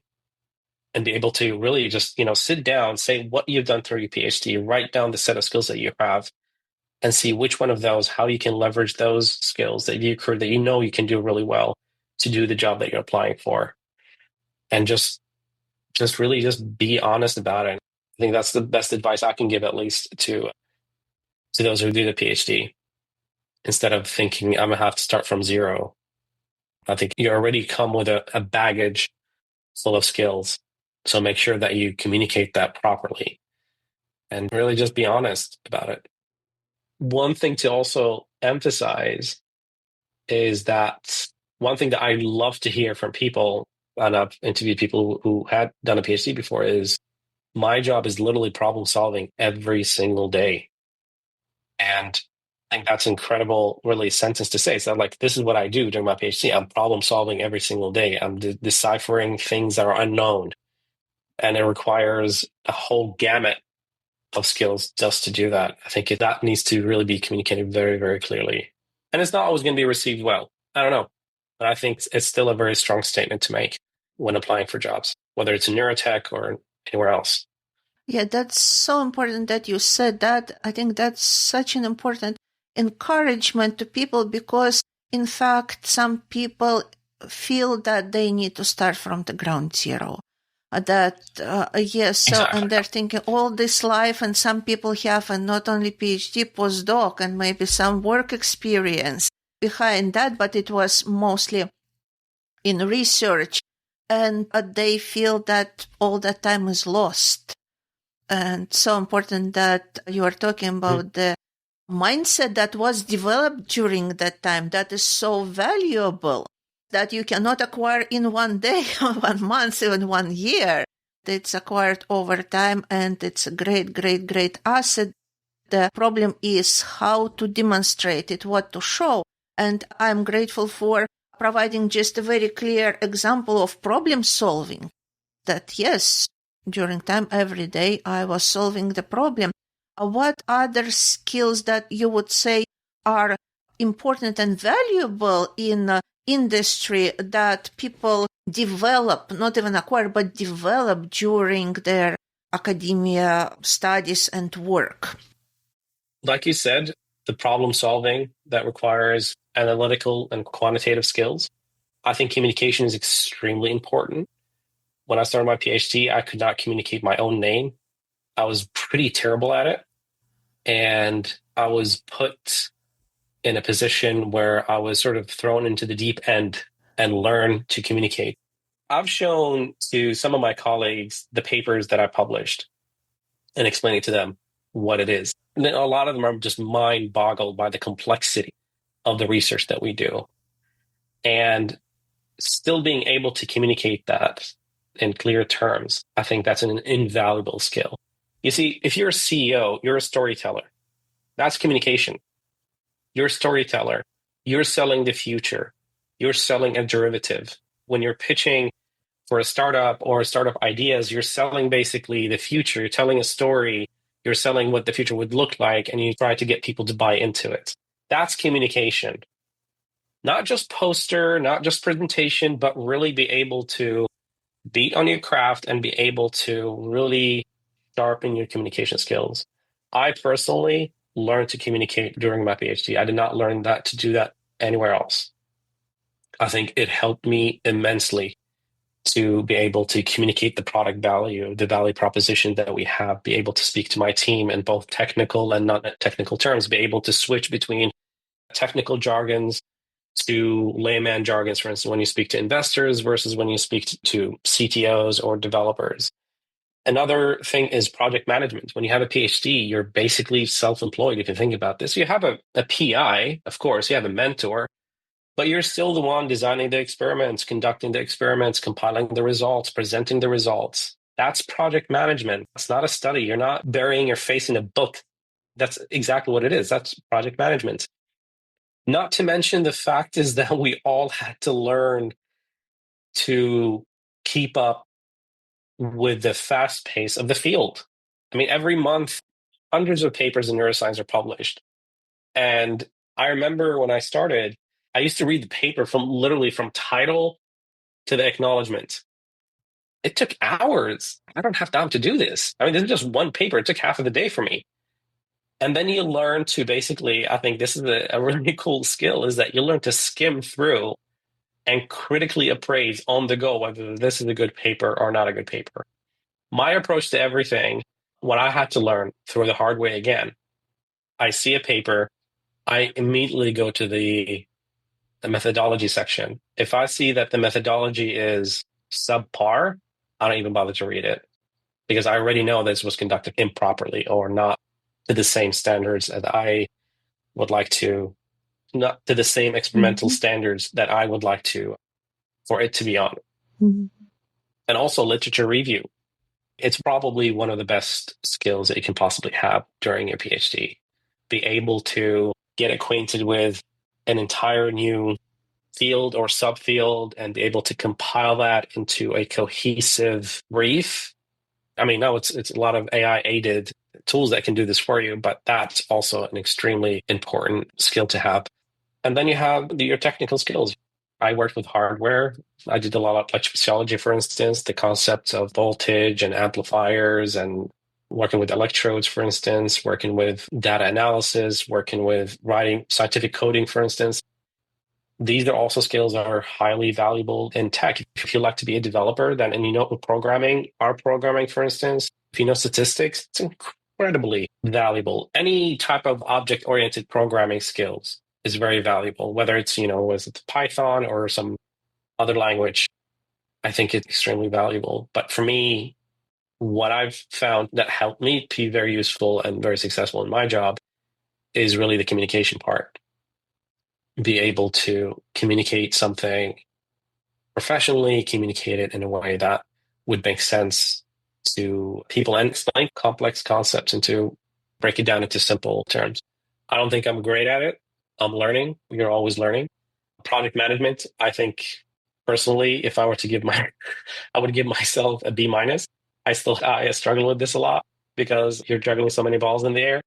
and be able to really just, sit down, say what you've done through your PhD, write down the set of skills that you have, and see which one of those, how you can leverage those skills that you accrued that you can do really well to do the job that you're applying for. And just really just be honest about it. I think that's the best advice I can give, at least to those who do the PhD, instead of thinking I'm gonna have to start from zero. I think you already come with a baggage full of skills. So make sure that you communicate that properly and really just be honest about it. One thing to also emphasize is that one thing that I love to hear from people, and I've interviewed people who had done a PhD before, is my job is literally problem solving every single day. And I think that's incredible, really, sentence to say. So like, this is what I do during my PhD. I'm problem solving every single day. I'm deciphering things that are unknown. And it requires a whole gamut of skills just to do that. I think that needs to really be communicated very, very clearly. And it's not always going to be received well. I don't know. But I think it's still a very strong statement to make when applying for jobs, whether it's in neurotech or anywhere else. Yeah, that's so important that you said that. I think that's such an important encouragement to people, because, in fact, some people feel that they need to start from the ground zero. And they're thinking all this life, and some people have not only PhD, postdoc, and maybe some work experience behind that, but it was mostly in research, and they feel that all that time is lost. And so important that you are talking about the mindset that was developed during that time, that is so valuable, that you cannot acquire in one day, 1 month, even 1 year. It's acquired over time, and it's a great, great, great asset. The problem is how to demonstrate it, what to show. And I'm grateful for providing just a very clear example of problem solving. That yes, during time, every day, I was solving the problem. What other skills that you would say are important and valuable in industry that people develop, not even acquire, but develop during their academia studies and work? Like you said, the problem solving that requires analytical and quantitative skills. I think communication is extremely important. When I started my PhD, I could not communicate my own name. I was pretty terrible at it. And I was put in a position where I was sort of thrown into the deep end and learn to communicate. I've shown to some of my colleagues the papers that I published and explaining to them what it is. And then a lot of them are just mind boggled by the complexity of the research that we do. And still being able to communicate that in clear terms, I think that's an invaluable skill. You see, if you're a CEO, you're a storyteller. That's communication. You're a storyteller. You're selling the future. You're selling a derivative. When you're pitching for a startup or startup ideas, you're selling basically the future. You're telling a story. You're selling what the future would look like, and you try to get people to buy into it. That's communication. Not just poster, not just presentation, but really be able to beat on your craft and be able to really sharpen your communication skills. I personally learned to communicate during my PhD. I did not learn that to do that anywhere else. I think it helped me immensely to be able to communicate the product value, the value proposition that we have, be able to speak to my team in both technical and non-technical terms, be able to switch between technical jargons to layman jargons, for instance, when you speak to investors versus when you speak to CTOs or developers. Another thing is project management. When you have a PhD, you're basically self-employed. If you think about this, you have a PI, of course, you have a mentor, but you're still the one designing the experiments, conducting the experiments, compiling the results, presenting the results. That's project management. It's not a study. You're not burying your face in a book. That's exactly what it is. That's project management. Not to mention the fact is that we all had to learn to keep up with the fast pace of the field. I mean, every month, hundreds of papers in neuroscience are published. And I remember when I started, I used to read the paper from title to the acknowledgement. It took hours. I don't have time to do this. I mean, this is just one paper. It took half of the day for me. And then you learn to basically, I think this is a really cool skill, is that you learn to skim through and critically appraise on the go whether this is a good paper or not a good paper. My approach to everything, what I had to learn through the hard way again, I see a paper, I immediately go to the methodology section. If I see that the methodology is subpar, I don't even bother to read it because I already know this was conducted improperly or not to the same standards that I would like to, not to the same experimental standards that I would like to, for it to be on. And also literature review. It's probably one of the best skills that you can possibly have during your PhD. Be able to get acquainted with an entire new field or subfield and be able to compile that into a cohesive brief. I mean, no, it's a lot of AI-aided tools that can do this for you, but that's also an extremely important skill to have. And then you have your technical skills. I worked with hardware. I did a lot of electrophysiology, for instance, the concepts of voltage and amplifiers, and working with electrodes, for instance, working with data analysis, working with writing scientific coding, for instance. These are also skills that are highly valuable in tech. If you like to be a developer, then, and you know programming, R programming, for instance, if you know statistics, it's incredibly valuable. Any type of object-oriented programming skills is very valuable, whether it's, was it Python or some other language. I think it's extremely valuable. But for me, what I've found that helped me be very useful and very successful in my job is really the communication part. Be able to communicate something professionally, communicate it in a way that would make sense to people and explain complex concepts and to break it down into simple terms. I don't think I'm great at it. I'm learning. You're always learning. Project management, I think personally, if I were to give I would give myself a B minus. I struggle with this a lot because you're juggling so many balls in the air,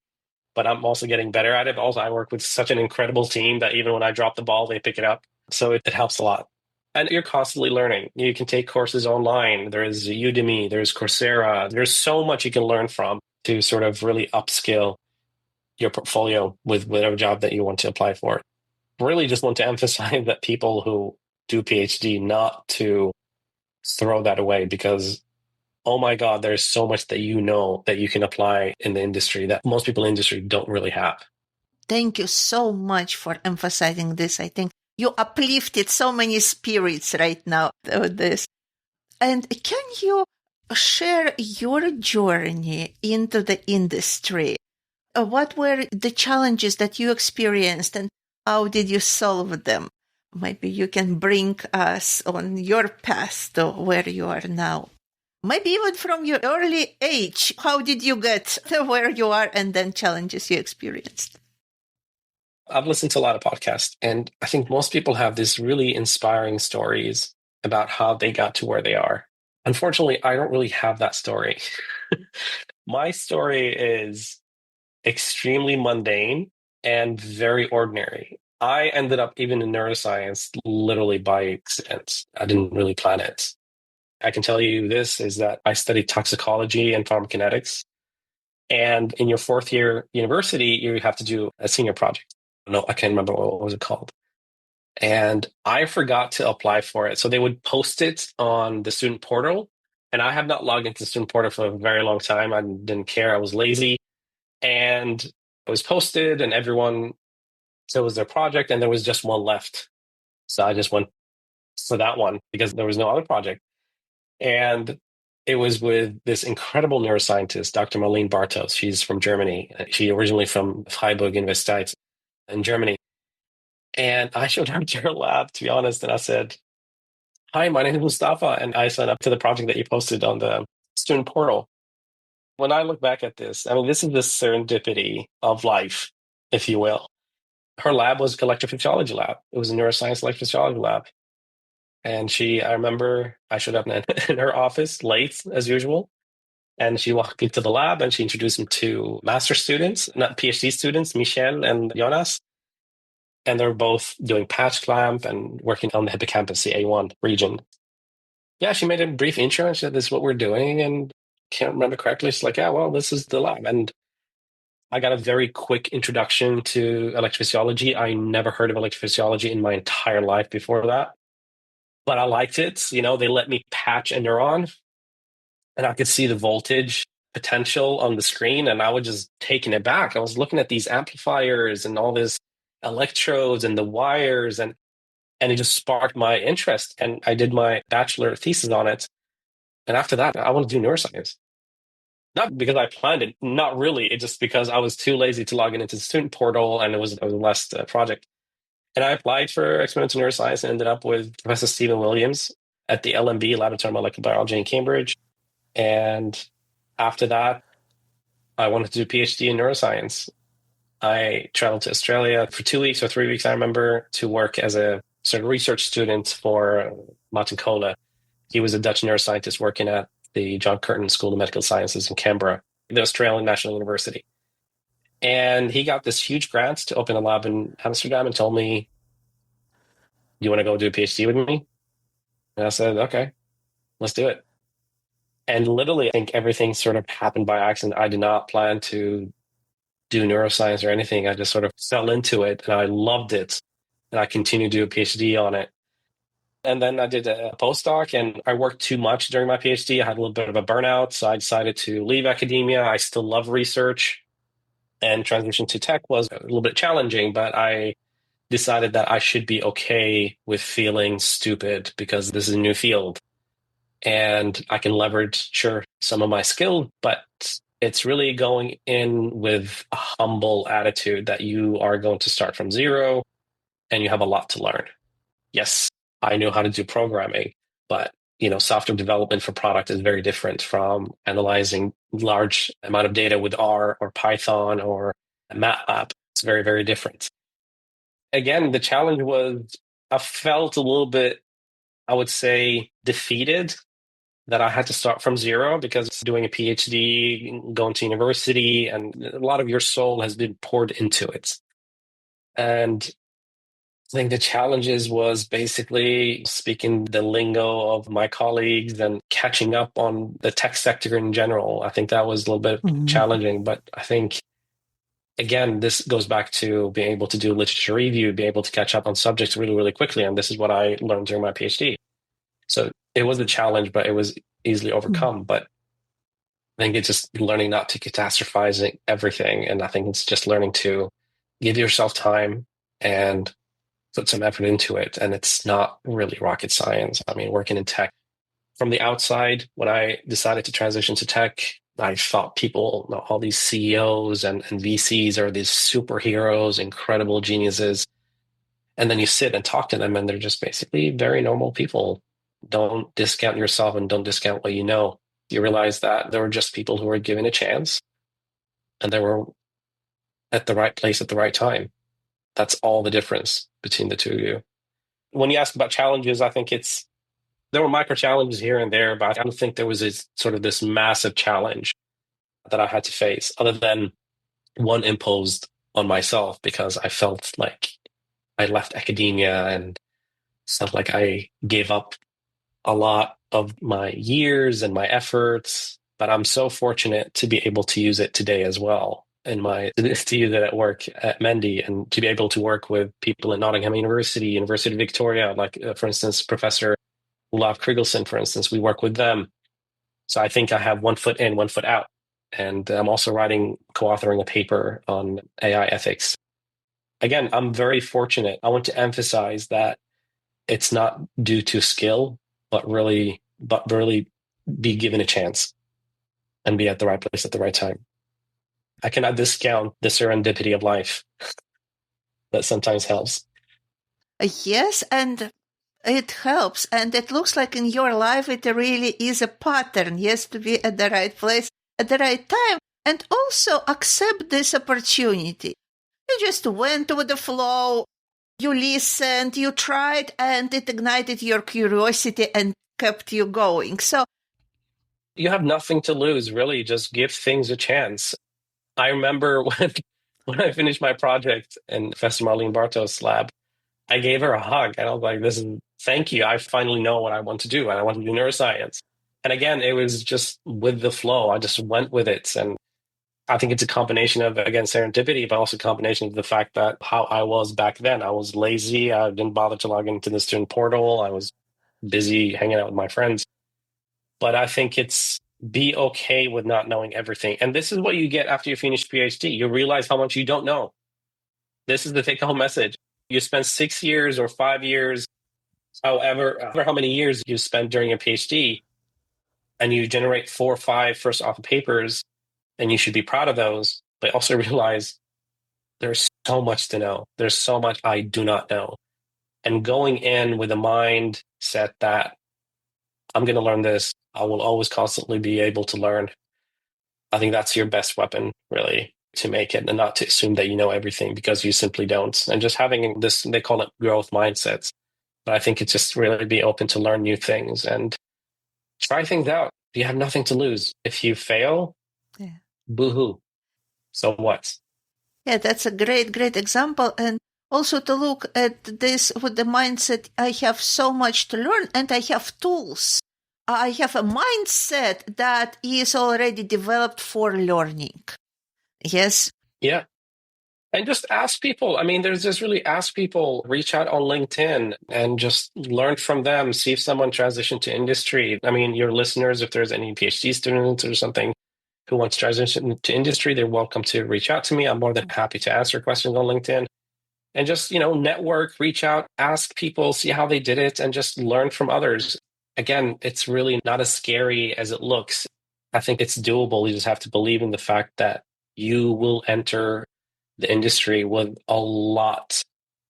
but I'm also getting better at it. Also, I work with such an incredible team that even when I drop the ball, they pick it up. So it helps a lot. And you're constantly learning. You can take courses online. There's Udemy, there's Coursera. There's so much you can learn from to sort of really upskill your portfolio with whatever job that you want to apply for. Really just want to emphasize that people who do PhD not to throw that away because, oh my God, there's so much that you know that you can apply in the industry that most people in the industry don't really have. Thank you so much for emphasizing this. I think you uplifted so many spirits right now with this. And can you share your journey into the industry? What were the challenges that you experienced and how did you solve them? maybe you can bring us on your path to where you are now. Maybe even from your early age, how did you get to where you are and then challenges you experienced? I've listened to a lot of podcasts, and I think most people have these really inspiring stories about how they got to where they are. Unfortunately, I don't really have that story. My story is extremely mundane and very ordinary. I ended up even in neuroscience literally by accident. I didn't really plan it. I can tell you this is that I studied toxicology and pharmacokinetics. And in your fourth year university, you have to do a senior project. No, I can't remember what was it called. And I forgot to apply for it. So they would post it on the student portal. And I have not logged into the student portal for a very long time. I didn't care. I was lazy. And it was posted, and everyone chose their project, and there was just one left. So I just went for that one because there was no other project. And it was with this incredible neuroscientist, Dr. Marlene Bartos. She's from Germany. She originally from Freiburg Universität in Germany. And I showed up to her lab, to be honest, and I said, "Hi, my name is Mustafa," and I signed up to the project that you posted on the student portal. When I look back at this, I mean, this is the serendipity of life, if you will. Her lab was an electrophysiology lab. It was a neuroscience electrophysiology lab. And I remember I showed up in her office late as usual. And she walked me to the lab and she introduced me to master students, not PhD students, Michel and Jonas. And they're both doing patch clamp and working on the hippocampus, the A1 region. Yeah, she made a brief intro and she said, "This is what we're doing." And can't remember correctly. She's like, "Yeah, well, this is the lab." And I got a very quick introduction to electrophysiology. I never heard of electrophysiology in my entire life before that, but I liked it. You know, they let me patch a neuron and I could see the voltage potential on the screen, and I was just taken aback. I was looking at these amplifiers and all this electrodes and the wires, and it just sparked my interest. And I did my bachelor thesis on it. And after that, I want to do neuroscience. Not because I planned it, not really. It's just because I was too lazy to log into the student portal, and it was a last project. And I applied for experimental neuroscience and ended up with Professor Stephen Williams at the LMB, Laboratory of Molecular Biology in Cambridge. And after that, I wanted to do a PhD in neuroscience. I traveled to Australia for 2 weeks or 3 weeks, I remember, to work as a sort of research student for Martin Kohler. He was a Dutch neuroscientist working at the John Curtin School of Medical Sciences in Canberra, the Australian National University. And he got this huge grant to open a lab in Amsterdam and told me, "You want to go do a PhD with me?" And I said, "Okay, let's do it." And literally, I think everything sort of happened by accident. I did not plan to do neuroscience or anything. I just sort of fell into it and I loved it. And I continued to do a PhD on it. And then I did a postdoc and I worked too much during my PhD. I had a little bit of a burnout. So I decided to leave academia. I still love research, and transition to tech was a little bit challenging, but I decided that I should be okay with feeling stupid because this is a new field and I can leverage, sure, some of my skill, but it's really going in with a humble attitude that you are going to start from zero and you have a lot to learn. Yes, I know how to do programming, but software development for product is very different from analyzing large amount of data with R or Python or MATLAB. It's very, very different. Again, the challenge was I felt a little bit, I would say, defeated that I had to start from zero because doing a PhD, going to university, and a lot of your soul has been poured into it. And I think the challenges was basically speaking the lingo of my colleagues and catching up on the tech sector in general. I think that was a little bit challenging, but I think, again, this goes back to being able to do literature review, be able to catch up on subjects really, really quickly. And this is what I learned during my PhD. So it was a challenge, but it was easily overcome. But I think it's just learning not to catastrophize everything. And I think it's just learning to give yourself time and put some effort into it. And it's not really rocket science. I mean, working in tech from the outside, when I decided to transition to tech, I thought people, all these CEOs and VCs are these superheroes, incredible geniuses. And then you sit and talk to them, and they're just basically very normal people. Don't discount yourself and don't discount what you know. You realize that there were just people who were given a chance and they were at the right place at the right time. That's all the difference between the two of you. When you ask about challenges, I think there were micro challenges here and there, but I don't think there was this massive challenge that I had to face other than one imposed on myself because I felt like I left academia and felt like I gave up a lot of my years and my efforts, but I'm so fortunate to be able to use it today as well. To use it at work at Mendi and to be able to work with people at Nottingham University, University of Victoria, like, for instance, Professor Olav Krigelson, for instance, we work with them. So I think I have one foot in, one foot out. And I'm also co-authoring a paper on AI ethics. Again, I'm very fortunate. I want to emphasize that it's not due to skill, but really be given a chance and be at the right place at the right time. I cannot discount the serendipity of life that sometimes helps. Yes, and it helps. And it looks like in your life, it really is a pattern, yes, to be at the right place at the right time and also accept this opportunity. You just went with the flow, you listened, you tried, and it ignited your curiosity and kept you going. So you have nothing to lose, really. Just give things a chance. I remember when I finished my project in Professor Marlene Bartos' lab, I gave her a hug and I was like, thank you. I finally know what I want to do and I want to do neuroscience. And again, it was just with the flow. I just went with it. And I think it's a combination of, again, serendipity, but also a combination of the fact that how I was back then. I was lazy. I didn't bother to log into the student portal. I was busy hanging out with my friends. But I think it's be okay with not knowing everything. And this is what you get after you finish PhD. You realize how much you don't know. This is the take-home message. You spend 6 years or 5 years, however how many years you spend during a PhD, and you generate 4 or 5 first author papers, and you should be proud of those, but also realize there's so much to know. There's so much I do not know. And going in with a mindset that I'm going to learn this, I will always constantly be able to learn. I think that's your best weapon, really, to make it and not to assume that you know everything because you simply don't. And just having this, they call it growth mindsets. But I think it's just really be open to learn new things and try things out. You have nothing to lose. If you fail, boo-hoo. So what? Yeah, that's a great example. And also to look at this with the mindset, I have so much to learn and I have tools. I have a mindset that is already developed for learning. Yes. Yeah. And just ask people. I mean, there's just really ask people, reach out on LinkedIn and just learn from them. See if someone transitioned to industry. I mean, your listeners, if there's any PhD students or something who wants to transition to industry, they're welcome to reach out to me. I'm more than happy to answer questions on LinkedIn. And just, network, reach out, ask people, see how they did it, and just learn from others. Again, it's really not as scary as it looks. I think it's doable. You just have to believe in the fact that you will enter the industry with a lot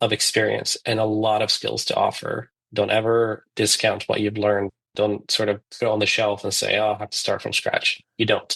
of experience and a lot of skills to offer. Don't ever discount what you've learned. Don't sort of go on the shelf and say, oh, I have to start from scratch. You don't.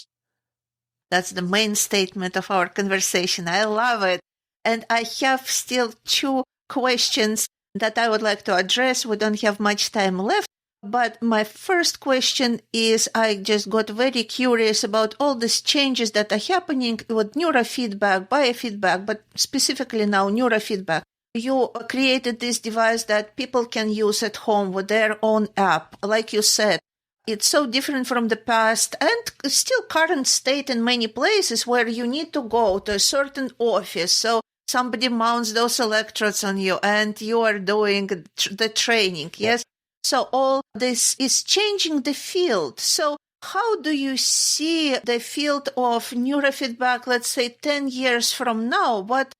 That's the main statement of our conversation. I love it. And I have still 2 questions that I would like to address. We don't have much time left. But my first question is, I just got very curious about all these changes that are happening with neurofeedback, biofeedback, but specifically now neurofeedback. You created this device that people can use at home with their own app. Like you said, it's so different from the past and still current state in many places where you need to go to a certain office. So somebody mounts those electrodes on you and you are doing the training. Yes. So all this is changing the field. So how do you see the field of neurofeedback, let's say 10 years from now? What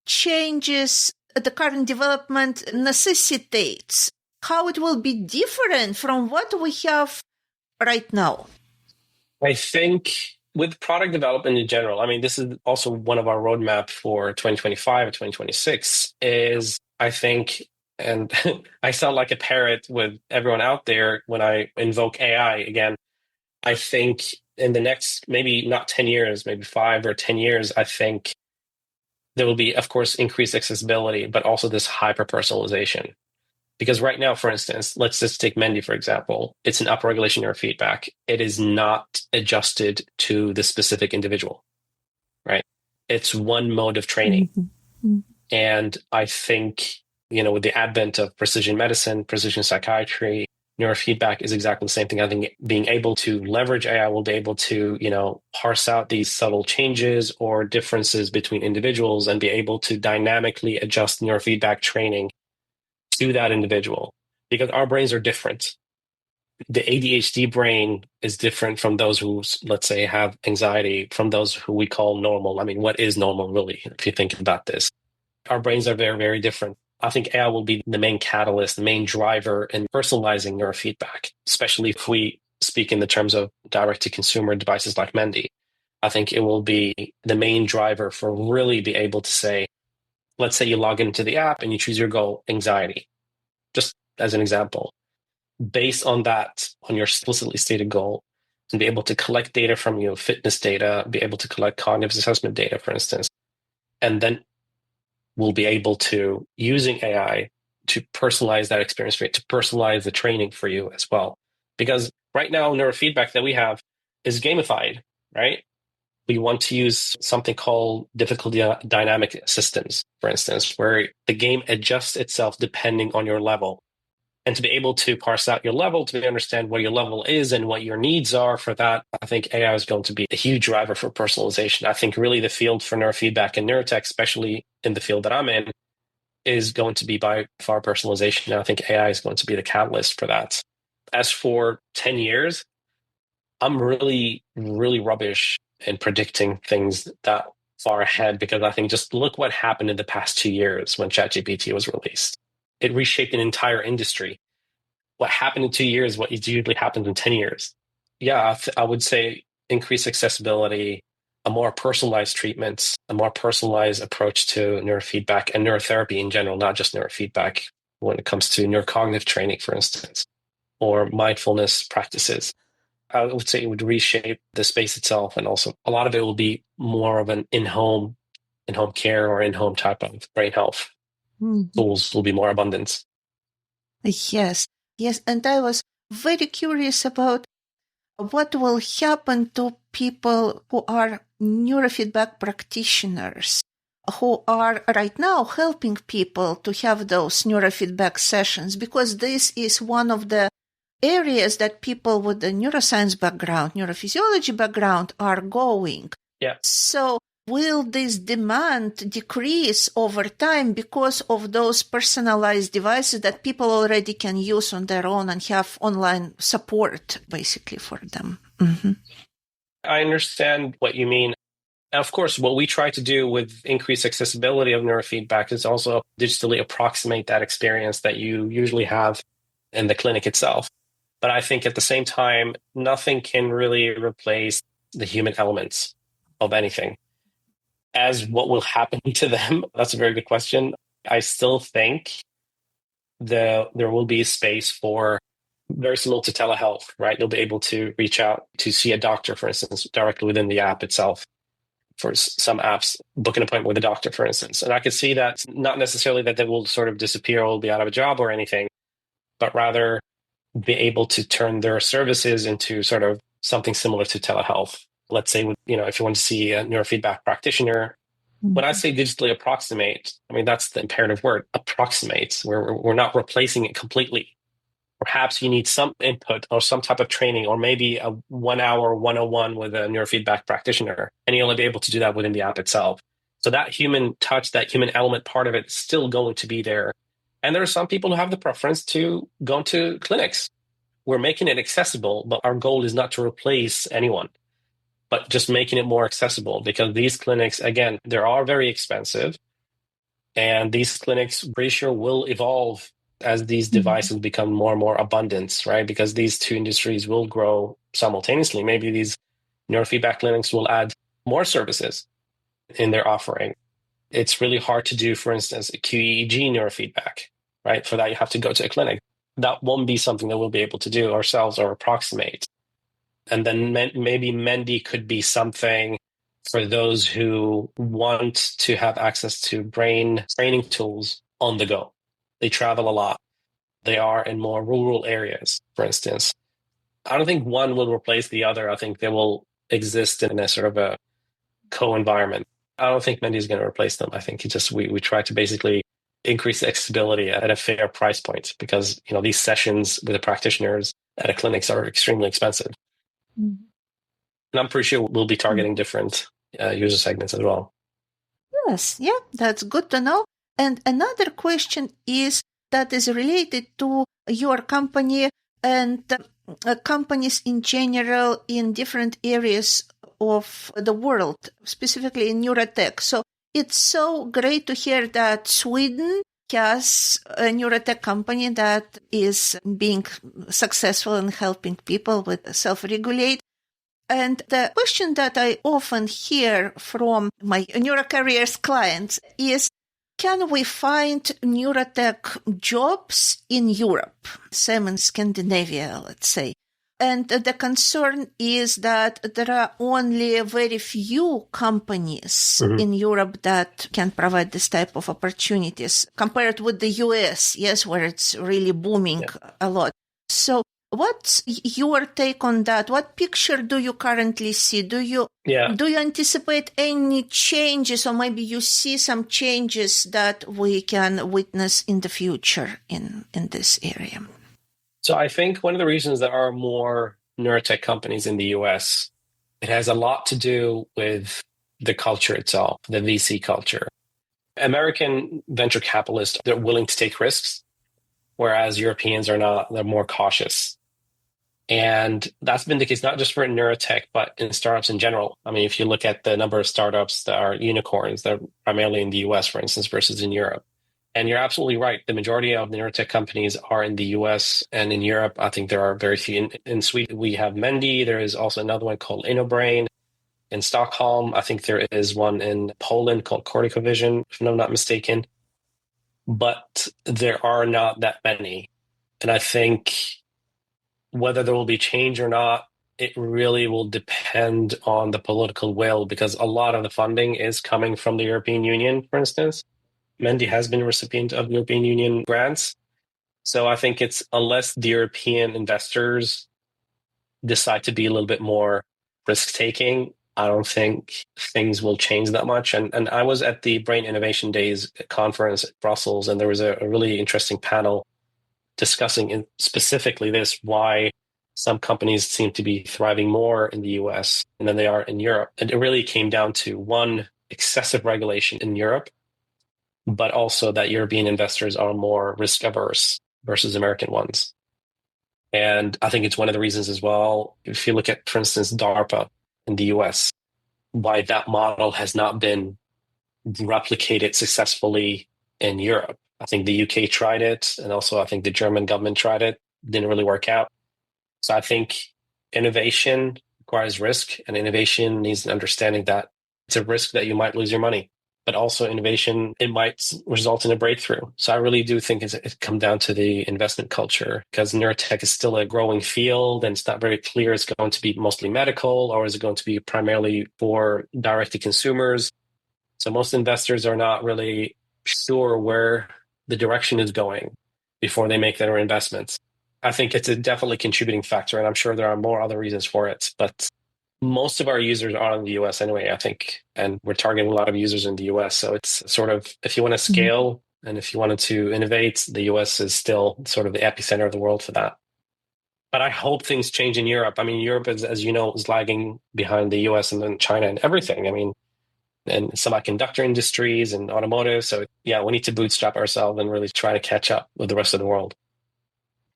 changes the current development necessitates? How it will be different from what we have right now? I think with product development in general, I mean, this is also one of our roadmap for 2025 and 2026 is I think, and I sound like a parrot with everyone out there when I invoke AI again, I think in the next, maybe not 10 years, maybe 5 or 10 years, I think there will be, of course, increased accessibility, but also this hyper personalization. Because right now, for instance, let's just take Mendi, for example. It's an upregulation neurofeedback. It is not adjusted to the specific individual, right? It's one mode of training. Mm-hmm. And I think, with the advent of precision medicine, precision psychiatry, neurofeedback is exactly the same thing. I think being able to leverage AI will be able to, parse out these subtle changes or differences between individuals and be able to dynamically adjust neurofeedback training to that individual, because our brains are different. The ADHD brain is different from those who, let's say, have anxiety, from those who we call normal. I mean, what is normal, really, if you think about this? Our brains are very, very different. I think AI will be the main catalyst, the main driver in personalizing neurofeedback, especially if we speak in the terms of direct-to-consumer devices like Mendi. I think it will be the main driver for really be able to say, let's say you log into the app and you choose your goal, anxiety, just as an example. Based on that, on your explicitly stated goal, and be able to collect data from you, fitness data, be able to collect cognitive assessment data, for instance, and then we'll be able to, using AI, to personalize that experience for you, to personalize the training for you as well. Because right now, neurofeedback that we have is gamified, right? We want to use something called difficulty dynamic systems, for instance, where the game adjusts itself depending on your level. And to be able to parse out your level, to understand what your level is and what your needs are for that, I think AI is going to be a huge driver for personalization. I think really the field for neurofeedback and neurotech, especially in the field that I'm in, is going to be by far personalization. And I think AI is going to be the catalyst for that. As for 10 years, I'm really, really rubbish in predicting things that far ahead, because I think just look what happened in the past 2 years when ChatGPT was released. It reshaped an entire industry. What happened in 2 years, what usually happens in 10 years. Yeah, I would say increased accessibility, a more personalized treatments, a more personalized approach to neurofeedback and neurotherapy in general, not just neurofeedback, when it comes to neurocognitive training, for instance, or mindfulness practices. I would say it would reshape the space itself. And also a lot of it will be more of an in-home care or in-home type of brain health. Mm-hmm. Tools will be more abundant. Yes, yes. And I was very curious about what will happen to people who are neurofeedback practitioners, who are right now helping people to have those neurofeedback sessions, because this is one of the areas that people with the neuroscience background, neurophysiology background are going. Yeah. So will this demand decrease over time because of those personalized devices that people already can use on their own and have online support basically for them? Mm-hmm. I understand what you mean. Of course, what we try to do with increased accessibility of neurofeedback is also digitally approximate that experience that you usually have in the clinic itself. But I think at the same time, nothing can really replace the human elements of anything. As what will happen to them, that's a very good question. I still think there will be space for, very similar to telehealth, right? You'll be able to reach out to see a doctor, for instance, directly within the app itself. For some apps, book an appointment with a doctor, for instance. And I could see that not necessarily that they will sort of disappear or be out of a job or anything, but rather be able to turn their services into sort of something similar to telehealth. Let's say, if you want to see a neurofeedback practitioner, when I say digitally approximate, I mean, that's the imperative word, approximate. We're not replacing it completely. Perhaps you need some input or some type of training, or maybe a 1-hour 101 with a neurofeedback practitioner, and you'll only be able to do that within the app itself. So that human touch, that human element part of it is still going to be there. And there are some people who have the preference to go into clinics. We're making it accessible, but our goal is not to replace anyone, but just making it more accessible, because these clinics, again, they are very expensive. And these clinics, pretty sure, will evolve as these devices become more and more abundant, right? Because these two industries will grow simultaneously. Maybe these neurofeedback clinics will add more services in their offering. It's really hard to do, for instance, a QEEG neurofeedback, right? For that, you have to go to a clinic. That won't be something that we'll be able to do ourselves or approximate. And then maybe Mendi could be something for those who want to have access to brain training tools on the go. They travel a lot. They are in more rural areas, for instance. I don't think one will replace the other. I think they will exist in a sort of a co-environment. I don't think Mendi is going to replace them. I think it's just we try to basically increase the accessibility at a fair price point because these sessions with the practitioners at a clinics are extremely expensive. Mm-hmm. And I'm pretty sure we'll be targeting different user segments as well. Yes, yeah, that's good to know. And another question is that is related to your company and companies in general in different areas of the world, specifically in neurotech. So it's so great to hear that Sweden has a neurotech company that is being successful in helping people with self-regulate. And the question that I often hear from my Neurocareers clients is, can we find neurotech jobs in Europe, same in Scandinavia, let's say? And the concern is that there are only very few companies in Europe that can provide this type of opportunities compared with the US, yes, where it's really booming a lot. So what's your take on that? What picture do you currently see? Do you anticipate any changes, or maybe you see some changes that we can witness in the future in this area? So I think one of the reasons there are more neurotech companies in the US, it has a lot to do with the culture itself, the VC culture. American venture capitalists, they're willing to take risks, whereas Europeans are not. They're more cautious. And that's been the case not just for neurotech, but in startups in general. I mean, if you look at the number of startups that are unicorns, they're primarily in the US, for instance, versus in Europe. And you're absolutely right. The majority of the neurotech companies are in the US and in Europe. I think there are very few. In Sweden, we have Mendi. There is also another one called InnoBrain. In Stockholm, I think there is one in Poland called Corticovision, if I'm not mistaken. But there are not that many. And I think whether there will be change or not, it really will depend on the political will, because a lot of the funding is coming from the European Union, for instance. Mendi has been a recipient of European Union grants. So I think it's unless the European investors decide to be a little bit more risk-taking, I don't think things will change that much. And I was at the Brain Innovation Days conference at Brussels, and there was a really interesting panel discussing specifically this, why some companies seem to be thriving more in the US than they are in Europe. And it really came down to, one, excessive regulation in Europe, but also that European investors are more risk averse versus American ones. And I think it's one of the reasons as well, if you look at, for instance, DARPA in the US, why that model has not been replicated successfully in Europe. I think the UK tried it, and also I think the German government tried it. Didn't really work out. So I think innovation requires risk, and innovation needs an understanding that it's a risk that you might lose your money. But also innovation, it might result in a breakthrough. So I really do think it comes down to the investment culture, because neurotech is still a growing field, and it's not very clear it's going to be mostly medical, or is it going to be primarily for direct to consumers. So most investors are not really sure where the direction is going before they make their investments. I think it's a definitely contributing factor, and I'm sure there are more other reasons for it. But most of our users are in the US anyway, I think, and we're targeting a lot of users in the US. So it's sort of, if you want to scale and if you wanted to innovate, the US is still sort of the epicenter of the world for that. But I hope things change in Europe. I mean, Europe, as you know, is lagging behind the US and then China and everything. I mean, and semiconductor industries and automotive. So yeah, we need to bootstrap ourselves and really try to catch up with the rest of the world.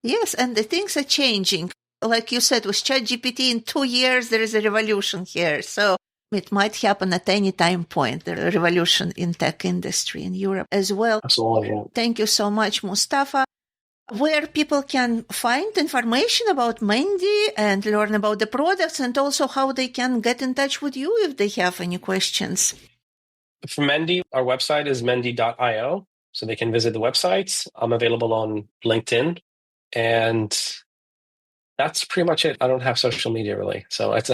Yes, and the things are changing. Like you said, with ChatGPT, in 2 years, there is a revolution here. So it might happen at any time point, the revolution in tech industry in Europe as well. Absolutely. Yeah. Thank you so much, Mustafa. Where people can find information about Mendi and learn about the products, and also how they can get in touch with you if they have any questions. For Mendi, our website is mendi.io, so they can visit the websites. I'm available on LinkedIn, and that's pretty much it. I don't have social media really. So it's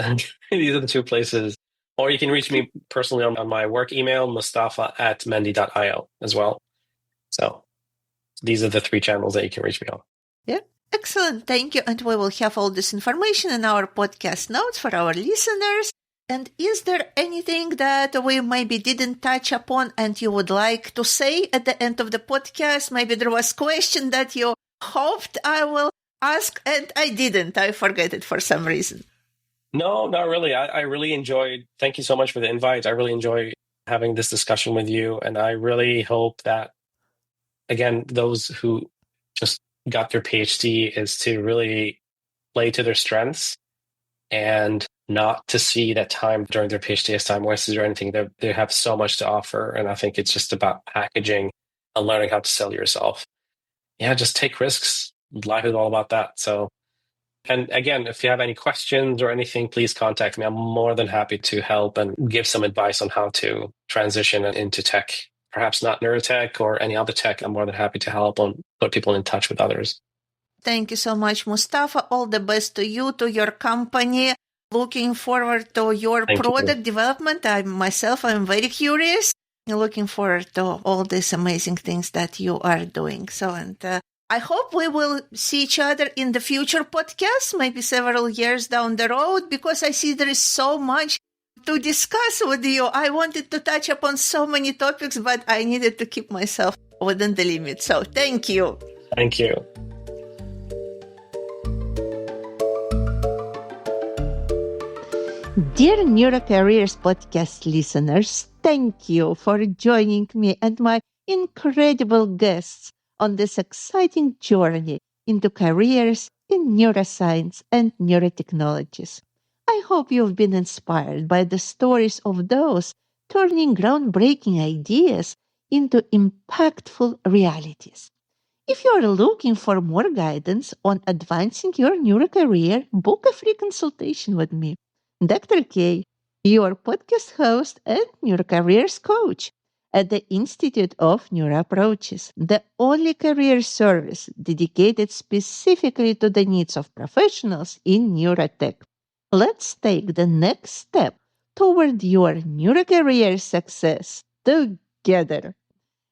these are the two places. Or you can reach me personally on my work email, mustafa@mendi.io as well. So these are the three channels that you can reach me on. Yeah, excellent. Thank you. And we will have all this information in our podcast notes for our listeners. And is there anything that we maybe didn't touch upon and you would like to say at the end of the podcast? Maybe there was a question that you hoped I will ask and I didn't. I forget it for some reason. No, not really. I really enjoyed, thank you so much for the invite. I really enjoy having this discussion with you. And I really hope that, again, those who just got their PhD is to really play to their strengths and not to see that time during their PhD as time wasted or anything. They have so much to offer. And I think it's just about packaging and learning how to sell yourself. Yeah, just take risks. Life is all about that. So, and again, if you have any questions or anything, please contact me. I'm more than happy to help and give some advice on how to transition into tech. Perhaps not neurotech or any other tech. I'm more than happy to help and put people in touch with others. Thank you so much, Mustafa. All the best to you, to your company. Looking forward to your product development. I'm very curious. Looking forward to all these amazing things that you are doing. So, and I hope we will see each other in the future podcasts, maybe several years down the road, because I see there is so much to discuss with you. I wanted to touch upon so many topics, but I needed to keep myself within the limit. So thank you. Thank you. Dear Neurocareers podcast listeners, thank you for joining me and my incredible guests on this exciting journey into careers in neuroscience and neurotechnologies. I hope you've been inspired by the stories of those turning groundbreaking ideas into impactful realities. If you are looking for more guidance on advancing your neurocareer, book a free consultation with me. Dr. K, your podcast host and Neurocareers coach at the Institute of Neuroapproaches, the only career service dedicated specifically to the needs of professionals in neurotech. Let's take the next step toward your neurocareer success together.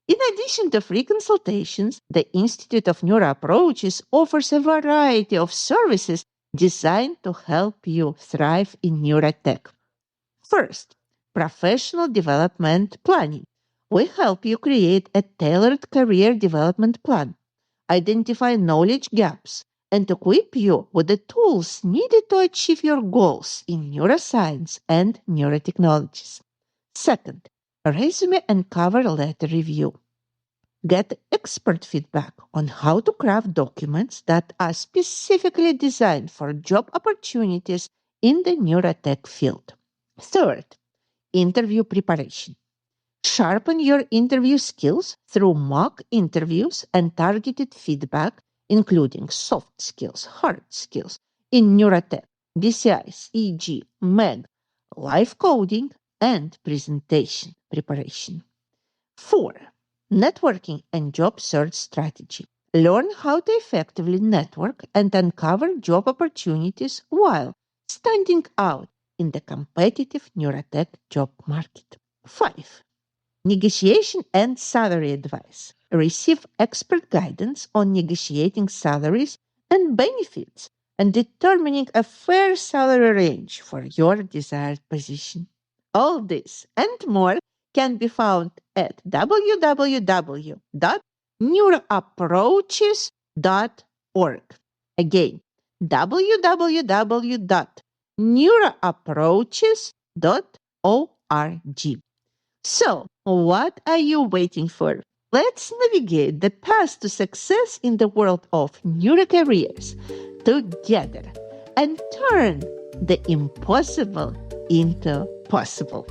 In addition to free consultations, the Institute of Neuroapproaches offers a variety of services designed to help you thrive in neurotech. First, professional development planning. We help you create a tailored career development plan, identify knowledge gaps, and equip you with the tools needed to achieve your goals in neuroscience and neurotechnologies. Second, resume and cover letter review. Get expert feedback on how to craft documents that are specifically designed for job opportunities in the neurotech field. Third, interview preparation. Sharpen your interview skills through mock interviews and targeted feedback, including soft skills, hard skills in neurotech, BCIs, e.g., MEG, live coding, and presentation preparation. 4. Networking and job search strategy. Learn how to effectively network and uncover job opportunities while standing out in the competitive neurotech job market. 5. Negotiation and salary advice. Receive expert guidance on negotiating salaries and benefits and determining a fair salary range for your desired position. All this and more can be found at www.neuroapproaches.org. Again, www.neuroapproaches.org. So, what are you waiting for? Let's navigate the path to success in the world of neurocareers together and turn the impossible into possible.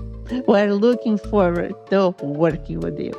We're looking forward to working with you.